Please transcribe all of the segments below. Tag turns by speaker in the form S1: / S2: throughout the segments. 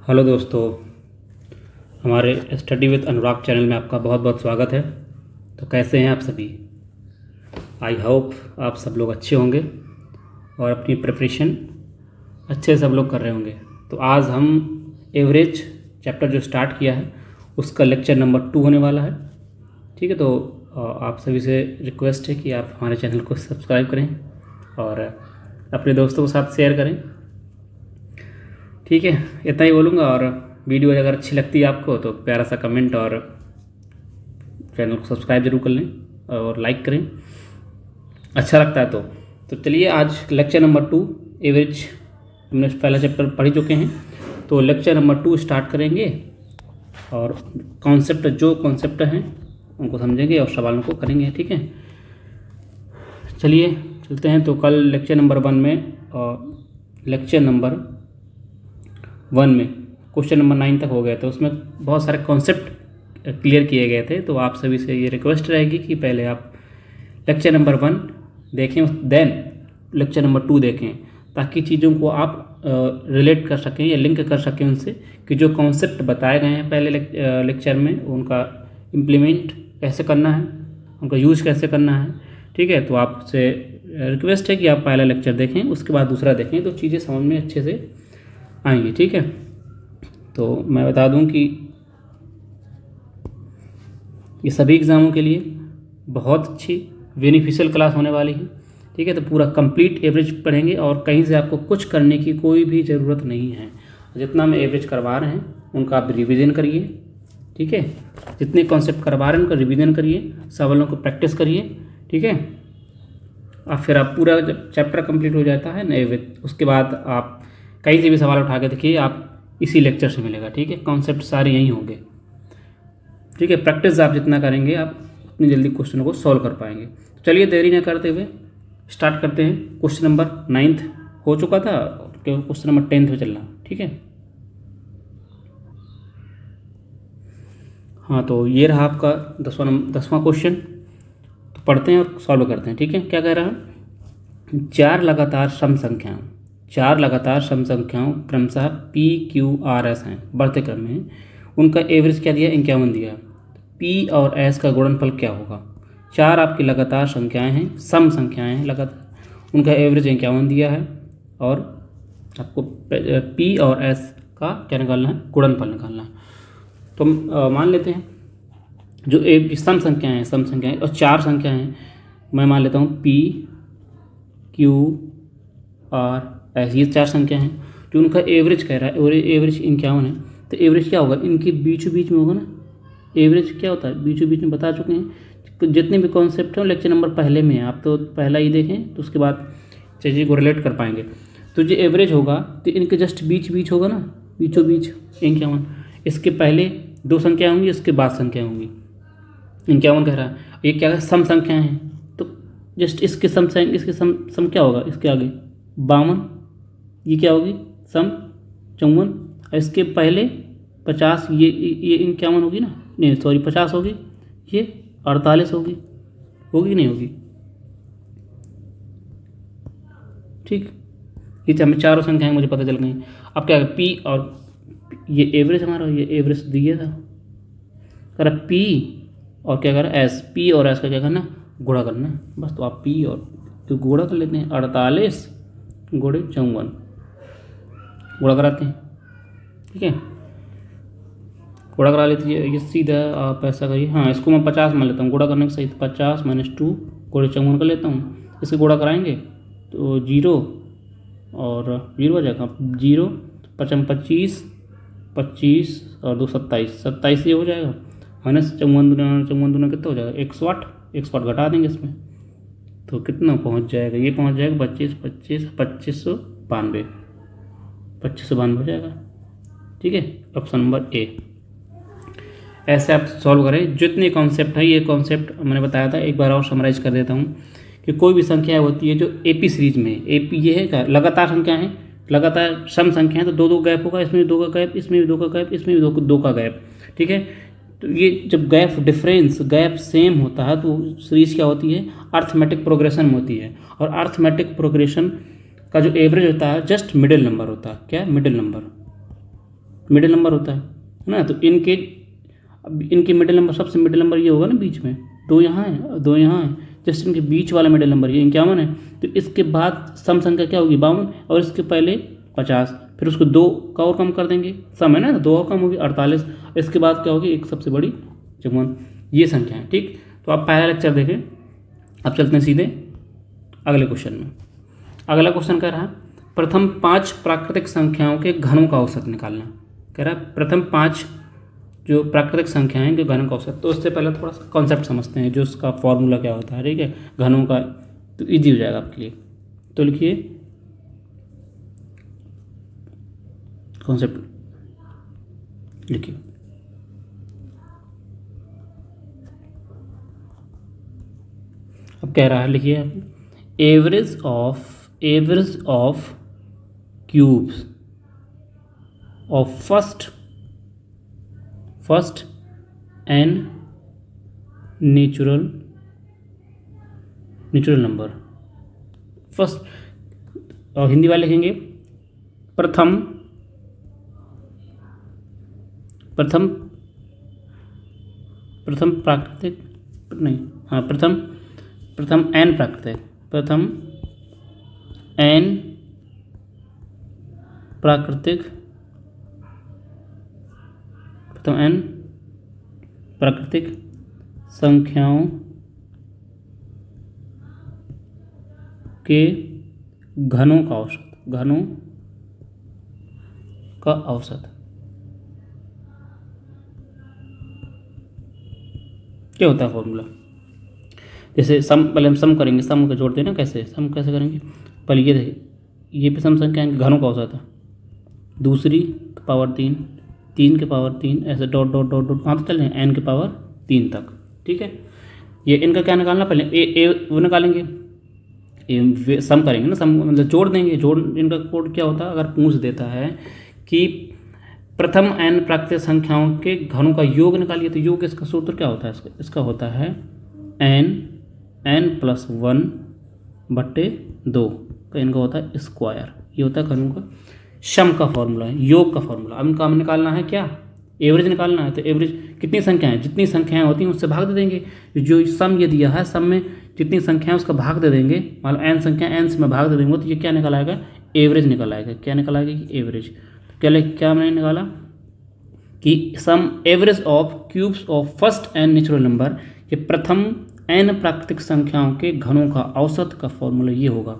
S1: Hello दोस्तों, हमारे study with Anurag channel में आपका बहुत बहुत स्वागत है। तो कैसे हैं आप सभी? आई होप आप सब लोग अच्छे होंगे और अपनी प्रिपरेशन अच्छे से सब लोग कर रहे होंगे। तो आज हम एवरेज चैप्टर जो स्टार्ट किया है उसका लेक्चर नंबर 2 होने वाला है। ठीक है, तो आप सभी से रिक्वेस्ट है कि आप हमारे चैनल को सब्सक्राइब करें और अपने दोस्तों के साथ शेयर करें। ठीक है, इतना ही बोलूँगा। और वीडियो अगर अच्छी लगती है आपको तो प्यारा सा कमेंट और चैनल को सब्सक्राइब जरूर कर लें और लाइक करें, अच्छा लगता है तो चलिए आज लेक्चर नंबर 2 एवरेज हमने पहला चैप्टर पढ़ ही चुके हैं, तो लेक्चर नंबर 2 स्टार्ट करेंगे और जो कॉन्सेप्ट हैं उनको समझेंगे और सवालों को करेंगे। ठीक है, चलिए चलते हैं। तो कल लेक्चर नंबर 1 में क्वेश्चन नंबर 9 तक हो गए थे, उसमें बहुत सारे कॉन्सेप्ट क्लियर किए गए थे। तो आप सभी से ये रिक्वेस्ट रहेगी कि पहले आप लेक्चर नंबर 1 देखें, देन लेक्चर नंबर 2 देखें, ताकि चीज़ों को आप रिलेट कर सकें या लिंक कर सकें उनसे, कि जो कॉन्सेप्ट बताए गए हैं पहले लेक्चर में उनका इम्प्लीमेंट कैसे करना है, उनका यूज़ कैसे करना है। ठीक है, तो आपसे रिक्वेस्ट है कि आप पहला लेक्चर देखें, उसके बाद दूसरा देखें, तो चीज़ें समझ में अच्छे से आएंगी। ठीक है, तो मैं बता दूं कि ये सभी एग्ज़ामों के लिए बहुत अच्छी बेनिफिशियल क्लास होने वाली है। ठीक है, तो पूरा कंप्लीट एवरेज पढ़ेंगे और कहीं से आपको कुछ करने की कोई भी ज़रूरत नहीं है। जितना मैं एवरेज करवा रहे हैं उनका आप रिवीजन करिए। ठीक है, जितने कॉन्सेप्ट करवा रहे हैं उनका रिवीजन करिए, सवालों को प्रैक्टिस करिए। ठीक है, और फिर आप पूरा जब चैप्टर कंप्लीट हो जाता है ना एवरेज, उसके बाद आप कहीं से भी सवाल उठा के देखिए, आप इसी लेक्चर से मिलेगा। ठीक है, कॉन्सेप्ट सारे यहीं होंगे। ठीक है, प्रैक्टिस आप जितना करेंगे आप उतनी जल्दी क्वेश्चन को सॉल्व कर पाएंगे। तो चलिए देरी न करते हुए स्टार्ट करते हैं। क्वेश्चन नंबर 9 हो चुका था, क्वेश्चन नंबर 10 पे चलना। ठीक है, हाँ, तो ये रहा आपका 10वां क्वेश्चन। तो पढ़ते हैं और सॉल्व करते हैं। ठीक है, क्या कह रहा है? चार लगातार सम संख्याओं क्रमशः P, Q, R, S हैं, बढ़ते क्रम में। उनका एवरेज क्या दिया? 51 दिया। P और S का गुणनफल क्या होगा? चार आपकी लगातार संख्याएं हैं, सम संख्याएं हैं लगातार, उनका एवरेज 51 दिया है और आपको P और S का क्या निकालना है? गुणनफल निकालना है। तो मान लेते हैं जो सम संख्याएं और चार संख्याएं हैं, मैं मान लेता हूँ P, Q, R, S, ये चार संख्या हैं। जो उनका एवरेज कह रहा है, और एवरेज 51 है, तो एवरेज क्या होगा? इनके बीचों बीच में होगा ना। एवरेज क्या होता है? बीचों बीच में बता चुके हैं। जितने भी कॉन्सेप्ट हैं लेक्चर नंबर पहले में, आप तो पहला ही देखें तो उसके बाद चीज़ों को रिलेट कर पाएंगे। तो जो एवरेज होगा तो इनके जस्ट बीच होगा ना, बीचों बीच 51। इसके पहले दो संख्या होंगी, इसके बाद संख्या होंगी। 51 कह रहा है, ये क्या है? सम संख्या है, तो जस्ट इसके सम क्या होगा? इसके आगे 52, ये क्या होगी? सम 54। और इसके पहले 50, ये 51 होगी ना, नहीं सॉरी 50 होगी, ये 48 होगी कि नहीं होगी? ठीक, ये हमें चारों संख्याएं मुझे पता चल गई। अब क्या है? P और ये एवरेज हमारा, ये एवरेज दिया था, कर P और क्या कर रहा है? S। P और S का क्या करना? गुणा करना है बस। तो आप P और तो गुणा कर लेते हैं, 48 गुणे 54 गुणा कराते हैं। ठीक है, गुणा करा लेते हैं, ये सीधा आप ऐसा करिए। हाँ, इसको मैं 50 मान लेता हूँ गुणा करने के सही। 50 - 2 गुणे 54 कर लेता हूँ। इससे गुणा कराएंगे तो 0 और 0 हो जाएगा। 0 5 25, 25 और 2 27, 27 ये हो जाएगा। माइनस 54 दूना कितना हो जाएगा? 108। 108 घटा देंगे इसमें तो कितना पहुंच जाएगा? ये पहुंच जाएगा 2592 हो जाएगा। ठीक है, ऑप्शन नंबर ए। ऐसे आप सॉल्व करें। जितने कॉन्सेप्ट है, ये कॉन्सेप्ट मैंने बताया था, एक बार और समराइज कर देता हूँ कि कोई भी संख्या होती है जो AP सीरीज में है, AP ये है क्या? लगातार संख्या है, लगातार सम संख्या है, तो दो गैप होगा, इसमें भी 2 का गैप, इसमें भी 2 का गैप, इसमें भी 2 का गैप। ठीक है, तो ये जब गैप सेम होता है तो सीरीज क्या होती है? अर्थमेटिक प्रोग्रेशन में होती है। और अर्थमेटिक प्रोग्रेशन का जो एवरेज होता है जस्ट मिडिल नंबर होता है। क्या? Middle number. मिडिल नंबर होता है ना। तो अब इनके मिडिल नंबर, सबसे मिडिल नंबर ये होगा ना बीच में, 2 यहाँ है 2 यहाँ है, जस्ट इनके बीच वाला मिडिल नंबर ये 51 है। तो इसके बाद सम संख्या क्या होगी 52, और इसके पहले 50, फिर उसको 2 का और कम कर देंगे, सम है ना, 2 और कम होगी 48, इसके बाद क्या होगी एक सबसे बड़ी 54। ये संख्या है, ठीक। तो आप पहला लेक्चर देखें। अब चलते हैं सीधे अगले क्वेश्चन में। अगला क्वेश्चन कह रहा है प्रथम 5 प्राकृतिक संख्याओं के घनों का औसत निकालना। कह रहा है प्रथम 5 जो प्राकृतिक संख्याएं हैं, घनों का औसत। तो उससे पहले थोड़ा सा कॉन्सेप्ट समझते हैं, जो उसका फॉर्मूला क्या होता है, ठीक है, घनों का, तो ईजी हो जाएगा आपके लिए। तो लिखिए कॉन्सेप्ट, लिखिए अब कह रहा है, लिखिए average of cubes of first N natural number. First, और हिंदी वाले लिखेंगे प्रथम प्राकृतिक, नहीं, हाँ, प्रथम एन प्राकृतिक, प्रथम एन प्राकृतिक संख्याओं के घनों का औसत, क्या होता है फॉर्मूला। जैसे सम, पहले हम सम करेंगे, सम को जोड़ते हैं ना, कैसे सम कैसे करेंगे, पहले ये देखिए, ये पे सम संख्या घनों का औसत है, दूसरी की पावर 3, 3 के पावर 3, ऐसे डॉट डॉट डॉट डॉट कहाँ तक चल रहे हैं, n के पावर 3 तक, ठीक है। ये इनका क्या निकालना, पहले ए वो निकालेंगे, सम करेंगे ना, सम मतलब जोड़ देंगे, इनका कोड क्या होता है, अगर पूछ देता है कि प्रथम n प्राकृतिक संख्याओं के घनों का योग निकालिए, तो योग इसका सूत्र क्या होता है, इसका होता है n+1/2 का इनका होता है स्क्वायर। ये होता है घनों का सम का फॉर्मूला है, योग का फॉर्मूला। अब इनका हमें निकालना है क्या, एवरेज निकालना है। तो एवरेज कितनी संख्याएं, जितनी संख्याएं होती हैं उससे भाग दे देंगे। जो सम ये दिया है, सम में जितनी संख्याएं उसका भाग दे देंगे, मान लो n संख्या n से मैं भाग दे देंगे, तो ये क्या निकल आएगा, एवरेज निकल आएगा। क्या निकल आएगा कि एवरेज। क्या मैंने निकाला कि sum average of cubes of first n natural number, ये प्रथम n प्राकृतिक संख्याओं के घनों का औसत का फॉर्मूला ये होगा,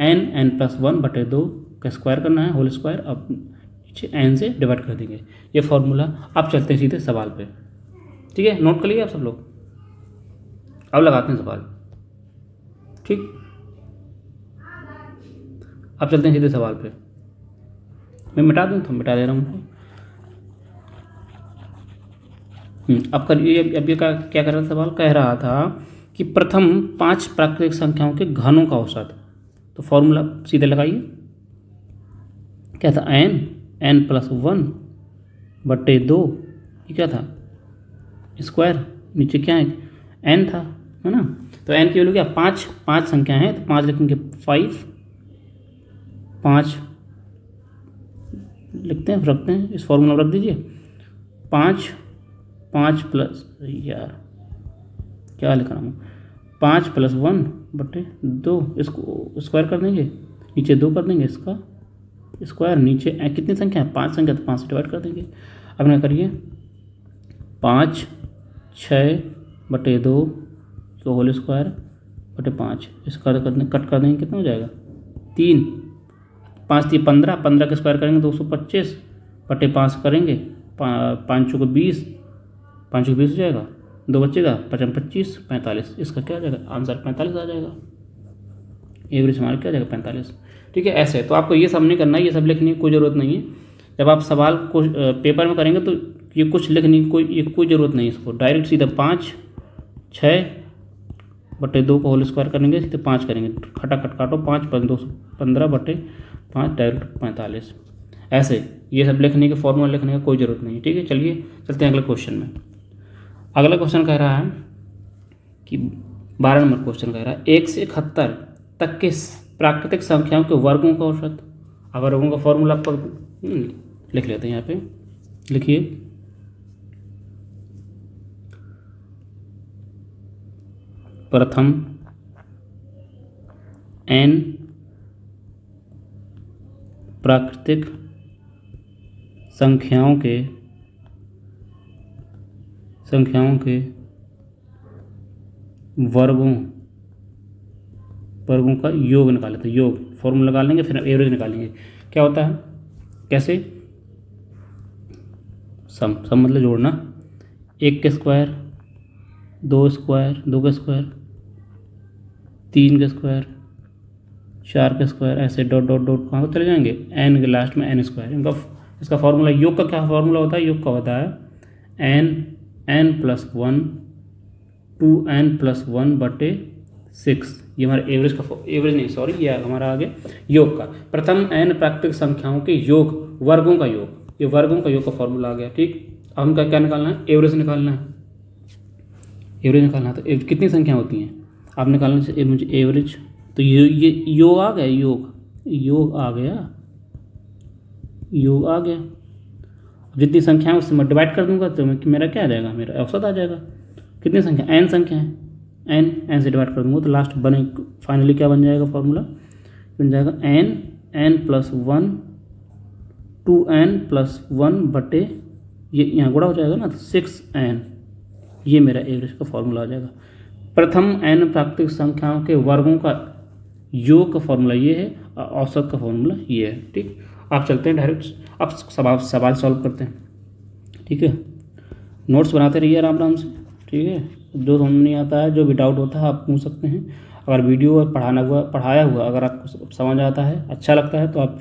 S1: n+1/2 का स्क्वायर करना है, होल स्क्वायर, अब नीचे n से डिवाइड कर देंगे, ये फॉर्मूला। अब चलते हैं सीधे सवाल पे, ठीक है, नोट कर लिए आप सब लोग। अब लगाते हैं सवाल, ठीक। अब चलते हैं सीधे सवाल पे, मैं मिटा दूँ तो मिटा दे रहा हूँ। अब करिए, अब ये क्या कर रहा था सवाल, कह रहा था कि प्रथम 5 प्राकृतिक संख्याओं के घनों का औसत। तो फॉर्मूला सीधे लगाइए, क्या था, n+1/2, ये क्या था, स्क्वायर, नीचे क्या है, n था, है ना। तो n की वैल्यू क्या, 5 संख्या है, तो 5 लिखेंगे, 5 लिखते हैं, रखते हैं, इस फॉर्मूला रख दीजिए, 5 प्लस, यार क्या लिख रहा हूँ, 5+1/2, इसको स्क्वायर कर देंगे, नीचे 2 कर देंगे, इसका स्क्वायर, नीचे कितनी संख्या है, 5 संख्या, तो 5 से डिवाइड कर देंगे। अब ना करिए 5/6/2 तो होल स्क्वायर बटे 5, इसका कट कर देंगे, कितना हो जाएगा, 3, 5 3 15, 15 का स्क्वायर करेंगे 225/5 करेंगे, 5 चौको 20, 5 को 20 हो जाएगा, 2 बचेगा, 5 25, 45, इसका क्या हो जाएगा, आंसर 45 आ जाएगा। एवरेज हमारा क्या हो जाएगा, 45, ठीक है। ऐसे तो आपको ये सब नहीं करना है, ये सब लिखने की कोई ज़रूरत नहीं है। जब आप सवाल को पेपर में करेंगे तो ये कुछ लिखने की कोई ज़रूरत नहीं है, इसको डायरेक्ट सीधा 5/6/2 को होल स्क्वायर करेंगे, सीधे 5 करेंगे, खटाखट काटो, 5×215/5 डायरेक्ट 45। ऐसे ये सब लिखने के, फॉर्मूला लिखने का कोई ज़रूरत नहीं है, ठीक है। चलिए चलते हैं अगले क्वेश्चन में। अगला क्वेश्चन कह रहा है कि 12 नंबर क्वेश्चन कह रहा है 1 से 71 तक के प्राकृतिक संख्याओं के वर्गों का औसत। अब वर्गों का फॉर्मूला पर लिख लेते हैं यहाँ पे, लिखिए प्रथम n प्राकृतिक संख्याओं के वर्गों का योग निकाले। तो योग फॉर्मूला निकाल लेंगे, फिर एवरेज निकालेंगे। क्या होता है, कैसे? सम मतलब जोड़ना। 1 के स्क्वायर, 2 स्क्वायर, 2 के स्क्वायर, 3 के स्क्वायर, 4 के स्क्वायर, ऐसे डॉट डॉट डॉट कहाँ को चले जाएंगे, n के लास्ट में n स्क्वायर। इसका फॉर्मूला, योग का क्या फॉर्मूला होता है? योग का होता है n+1 2n+1/6। ये हमारे एवरेज का, एवरेज नहीं सॉरी, ये हमारा आ गया योग का। प्रथम n प्राकृतिक संख्याओं के योग, वर्गों का योग, ये वर्गों का योग का फॉर्मूला आ गया। ठीक, अब हमका क्या निकालना है? एवरेज निकालना है। एवरेज निकालना है तो कितनी संख्या होती हैं आप निकालना चाहिए मुझे एवरेज। तो ये योग आ गया, योग आ गया, योग आ गया। जितनी संख्या है उससे मैं डिवाइड कर दूंगा तो मेरा क्या आ जाएगा? मेरा औसत आ जाएगा। कितनी संख्या? n संख्या है, n से डिवाइड कर दूंगा तो लास्ट बने, फाइनली क्या बन जाएगा? फॉर्मूला बन जाएगा n+1 2n+1 ये यहाँ गुणा हो जाएगा ना, तो 6n। ये मेरा एवरेज का फॉर्मूला आ जाएगा। प्रथम n प्राकृतिक संख्याओं के वर्गों का योग का फॉर्मूला ये है, औसत का फॉर्मूला ये है। ठीक, आप चलते हैं डायरेक्ट, अब सवाल सॉल्व करते हैं। ठीक है, नोट्स बनाते रहिए आराम आराम से। ठीक है, जो समझ नहीं आता है, जो भी डाउट होता है आप पूछ सकते हैं। अगर वीडियो पढ़ाया हुआ अगर आपको समझ आता है, अच्छा लगता है, तो आप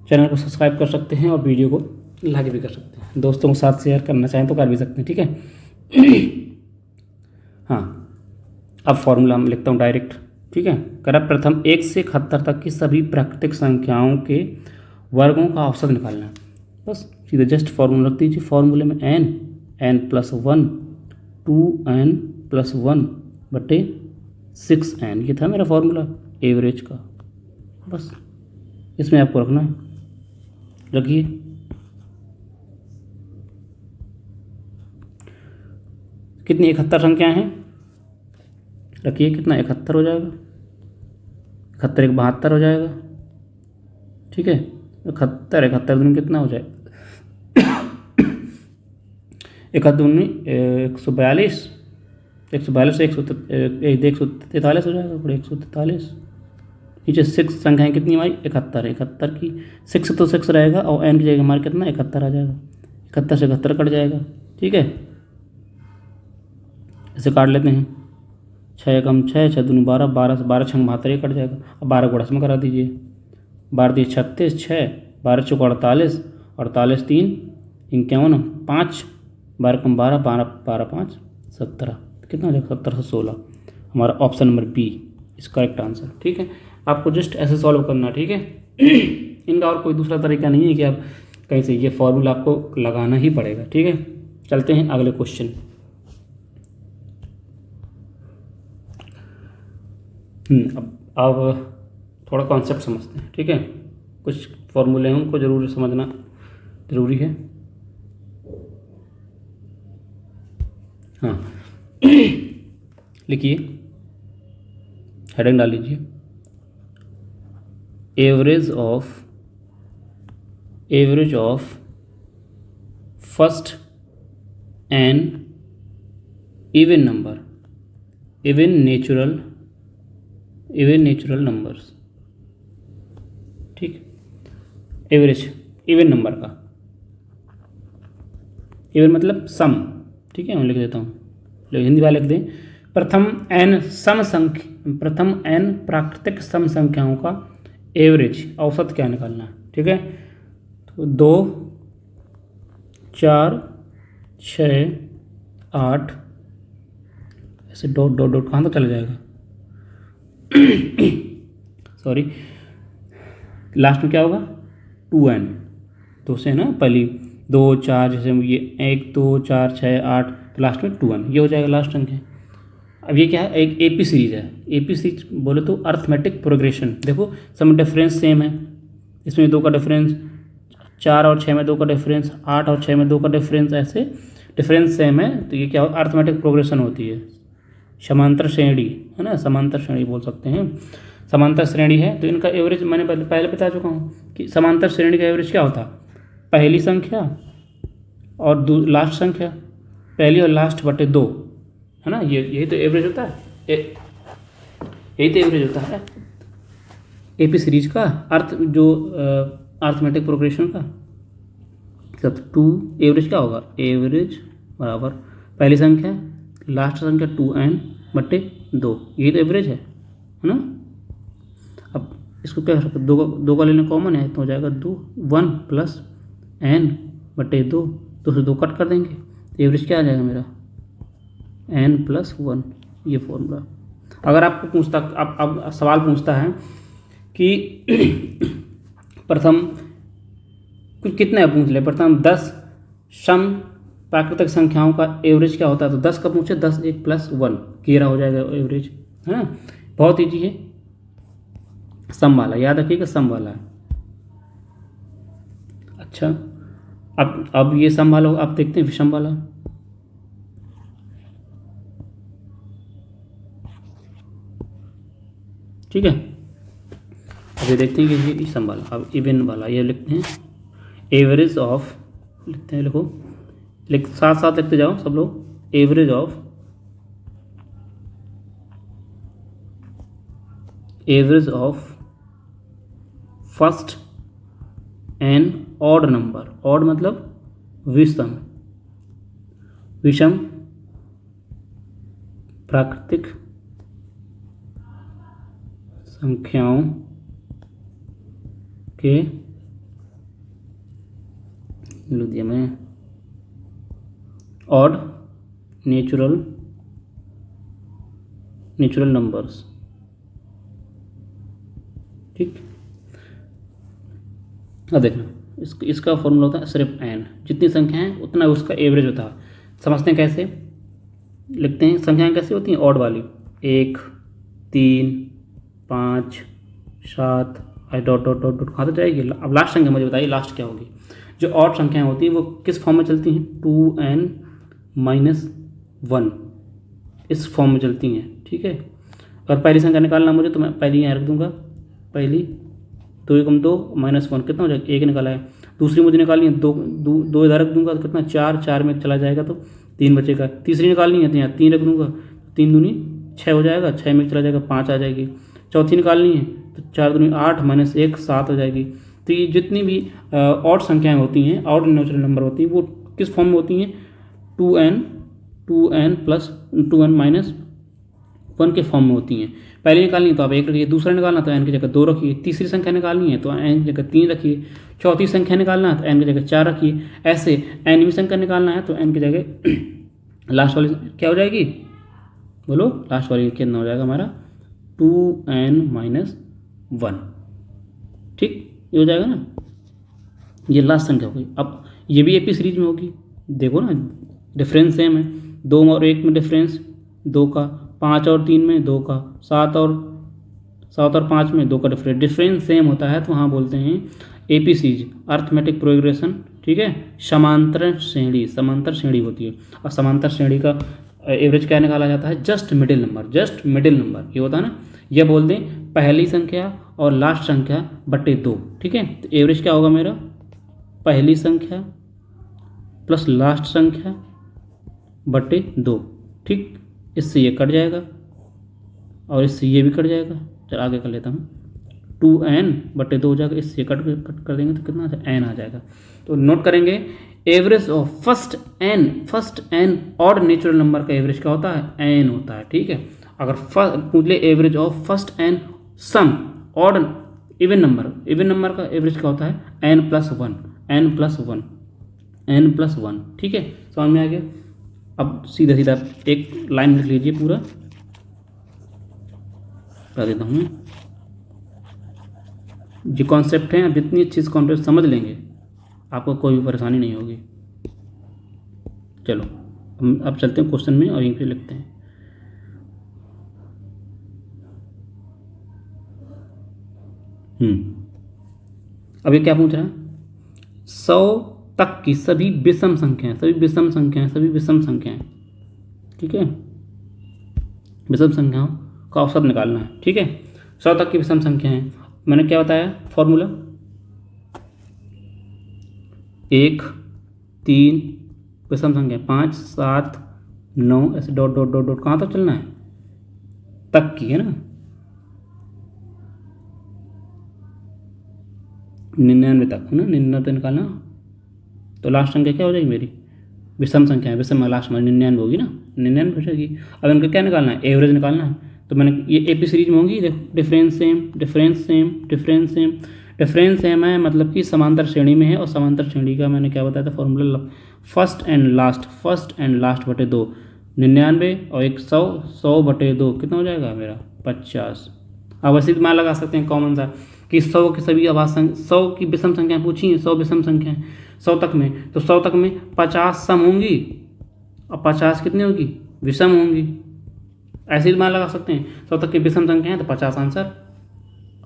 S1: चैनल को सब्सक्राइब कर सकते हैं और वीडियो को लाइक भी कर सकते हैं। दोस्तों के साथ शेयर करना चाहें तो कर भी सकते हैं। ठीक है हाँ, अब फॉर्मूला हम लिखता हूँ डायरेक्ट। ठीक है, करा प्रथम 1 से 71 तक की सभी प्राकृतिक संख्याओं के वर्गों का औसत निकालना है। बस सीधे जस्ट फॉर्मूला रख दीजिए। फॉर्मूले में n+1 2n+1/6n, ये था मेरा फॉर्मूला एवरेज का। बस इसमें आपको रखना है, रखिए। कितनी 71 संख्याएं हैं, रखिए। कितना 71 हो जाएगा, 71 1 72 हो जाएगा। ठीक है, 71 दूनी कितना हो जाएगा? 142 142, 142 से 143 हो जाएगा, 143। नीचे 6 संख्याएँ कितनी हमारी? 71। 71 की 6 तो 6 रहेगा और n की जगह हमारे कितना? 71 आ जाएगा। 71 से 71 कट जाएगा। ठीक है, इसे काट लेते हैं। 6 कम 6, 6 दूनी 12, 12 से 12 6 72 कट जाएगा। अब 12 को 10 में करा दीजिए। 12 दिए 36, 6 12 चौक 48, 48 3 51, 5 12 कम 12, 12 12 5 17, कितना हो जाएगा? 17 से 16। हमारा ऑप्शन नंबर बी इस करेक्ट आंसर। ठीक है, आपको जस्ट ऐसे सॉल्व करना। ठीक है इनका और कोई दूसरा तरीका नहीं है कि आप कहीं से, ये फॉर्मूला आपको लगाना ही पड़ेगा। ठीक है, चलते हैं अगले क्वेश्चन। अब थोड़ा कॉन्सेप्ट समझते हैं। ठीक है, कुछ फॉर्मूले हैं उनको ज़रूर समझना ज़रूरी है। हाँ लिखिए, हेडिंग डाल लीजिए, average of first N even number, even natural numbers. ठीक, एवरेज इवन नंबर का, इवन मतलब सम। ठीक है, मैं लिख देता हूँ, हिंदी वाले लिख दें। प्रथम n प्राकृतिक सम संख्याओं का एवरेज, औसत क्या निकालना है। ठीक है, तो 2 4 6 8 ऐसे डॉट डॉट डॉट कहाँ तक चला जाएगा? सॉरी, लास्ट में क्या होगा? 2n, तो से ना पहली 2 4, जैसे ये 1 2 4 6 8, तो लास्ट में 2n, ये हो जाएगा लास्ट संख्या। अब ये क्या है? एक AP सीरीज है। AP सीरीज बोले तो अर्थमेटिक प्रोग्रेशन। देखो सम डिफरेंस सेम है, इसमें 2 का डिफरेंस 4 और 6 में 2 का डिफरेंस, 8 और 6 में 2 का डिफरेंस, ऐसे डिफरेंस सेम है तो ये क्या हो, अर्थमेटिक प्रोग्रेशन होती है। समांतर श्रेणी है ना, समांतर श्रेणी बोल सकते हैं। समांतर श्रेणी है तो इनका एवरेज मैंने पहले बता चुका हूँ कि समांतर श्रेणी का एवरेज क्या होता है, पहली संख्या और लास्ट संख्या, पहली और लास्ट बटे 2 है ना, यही तो एवरेज होता है, यही तो एवरेज होता है एपी सीरीज का, अर्थमेटिक प्रोग्रेशन का। तब 2 एवरेज क्या होगा, एवरेज बराबर पहली संख्या लास्ट संख्या 2n/2, यही तो एवरेज है ना। अब इसको क्या कर सकते, दो का लेना कॉमन है तो हो जाएगा 2, 1 + n/2, 2 से 2 कट कर देंगे तो एवरेज क्या आ जाएगा मेरा, n+1, ये फॉर्मूला। अगर आपको पूछता, अब सवाल पूछता है कि प्रथम कुछ कितने है पूछ ले, प्रथम 10 सम प्राकृतिक संख्याओं का एवरेज क्या होता है, तो 10 का पूछे, 10 1 + 1 11 हो जाएगा एवरेज, है ना। बहुत ईजी है, सम वाला याद रखिएगा, सम वाला है। अच्छा अब ये सम वाला हो, आप देखते हैं विषम वाला। ठीक है, अब ये देखते हैं कि ये सम वाला, अब इवन वाला ये लिखते हैं, एवरेज ऑफ लिखते हैं, लिख साथ साथ लिखते जाओ सब लोग, average of first N odd number, odd मतलब विषम प्राकृतिक संख्याओं के, लिख दिया मैं, ऑड नेचुरल नंबर्स। ठीक, अब देखना इसका फॉर्मूला होता है सिर्फ n, जितनी संख्या है उतना उसका एवरेज होता है। समझते हैं कैसे लिखते हैं, संख्याएं कैसे होती हैं, ऑड वाली, 1 3 5 7 डॉट डॉट डॉट डॉट खाते जाएगी। अब लास्ट संख्या मुझे बताइए, लास्ट क्या होगी। जो ऑड संख्याएं होती हैं वो किस फॉर्म में चलती हैं, 2n-1 इस फॉर्म में चलती हैं। ठीक है, और पहली संख्या निकालना मुझे, तो मैं पहली यहाँ रख दूंगा, पहली 2 × 2 -1 कितना हो जाएगा, 1 निकाला है। दूसरी मुझे निकालनी है, दो इधर रख दूंगा तो कितना, 4 में चला जाएगा तो 3 बचेगा। तीसरी निकालनी है तो यहाँ 3 रख दूंगा, 3 दूनी 6 हो जाएगा, 6 में चला जाएगा 5 आ जाएगी। चौथी निकालनी है तो 4 दूनी 8 -1 7 हो जाएगी। तो ये जितनी भी ऑड संख्याएं होती हैं, ऑड नेचुरल नंबर होती हैं, वो किस फॉर्म में होती हैं, 2n - 1 के फॉर्म में होती हैं। पहले निकालनी है तो आप 1 रखिए, दूसरा निकालना तो n की जगह 2 रखिए, तीसरी संख्या निकालनी है तो n की जगह 3 रखिए, चौथी संख्या निकालना है तो n की जगह 4 रखिए। ऐसे nवीं संख्या निकालना है तो n की जगह लास्ट वाली क्या हो जाएगी, बोलो, लास्ट वाली कितना हो जाएगा हमारा, 2n - 1। ठीक, ये हो जाएगा ना, ये लास्ट संख्या हो गई। अब ये भी एपी सीरीज में होगी, देखो ना, डिफरेंस सेम है, 2 और 1 में डिफरेंस 2 का, 5 और 3 में 2 का, 7 और 5 में 2 का डिफरेंस सेम होता है, तो वहाँ बोलते हैं एपी सीरीज, अर्थमेटिक प्रोग्रेशन। ठीक है, समांतर श्रेणी होती है, और समांतर श्रेणी का एवरेज क्या निकाला जाता है, जस्ट मिडिल नंबर ये होता है ना। ये बोल दें पहली संख्या और लास्ट संख्या बटे 2। ठीक है, तो एवरेज क्या होगा मेरा, पहली संख्या प्लस लास्ट संख्या बटे 2। ठीक, इससे ये कट जाएगा और इससे ये भी कट जाएगा। चल आगे कर लेता हूँ, 2n/2 हो जाएगा, इससे कट कर देंगे तो कितना आ जाएगा, n आ जाएगा। तो नोट करेंगे, average of first n odd natural number का एवरेज क्या होता है, n होता है। ठीक है, अगर पूछ ले average of first n sum odd even number का एवरेज क्या होता है, n+1। ठीक है, समझ में आ गया। अब सीधा एक लाइन लिख लीजिए, पूरा कर देता हूँ। जो कॉन्सेप्ट हैं, अब जितनी अच्छी कॉन्सेप्ट समझ लेंगे आपको कोई भी परेशानी नहीं होगी। चलो हम अब चलते हैं क्वेश्चन में और यहीं पे लिखते हैं। अब ये क्या पूछ रहा है, 100 तक की सभी विषम संख्याएं, ठीक है, विषम संख्याओं का औसत निकालना है, ठीक है। 100 तक की विषम संख्याएं, मैंने क्या बताया फॉर्मूला, 1 3 विषम संख्या 5 7 9 ऐसे डॉट डॉट डॉट डॉट कहाँ तक चलना है, तक की है ना, 99 तक है ना, 99 निकालना। तो लास्ट संख्या क्या हो जाएगी मेरी, विषम संख्या है, विषम लास्ट में 99 होगी ना, 99 हो जाएगी। अब इनका क्या निकालना है, एवरेज निकालना है। तो मैंने ये एपी सीरीज में होंगी, देखो डिफरेंस सेम है, मतलब कि समांतर श्रेणी में है, और समांतर श्रेणी का मैंने क्या बताया था फॉर्मूला, फर्स्ट एंड लास्ट बटे 2, 99 और 100, 100 बटे 2 कितना हो जाएगा मेरा 50। अब ऐसे मान लगा सकते हैं कॉमन सा कि 100 की सभी आवाज 100 की विषम संख्याएं पूछी हैं, 100 विषम संख्याएं 100 तक में, तो 100 तक में 50 सम होंगी और 50 कितनी होगी विषम होंगी। ऐसे ही मान लगा सकते हैं 100 तक की विषम संख्या है तो 50 आंसर,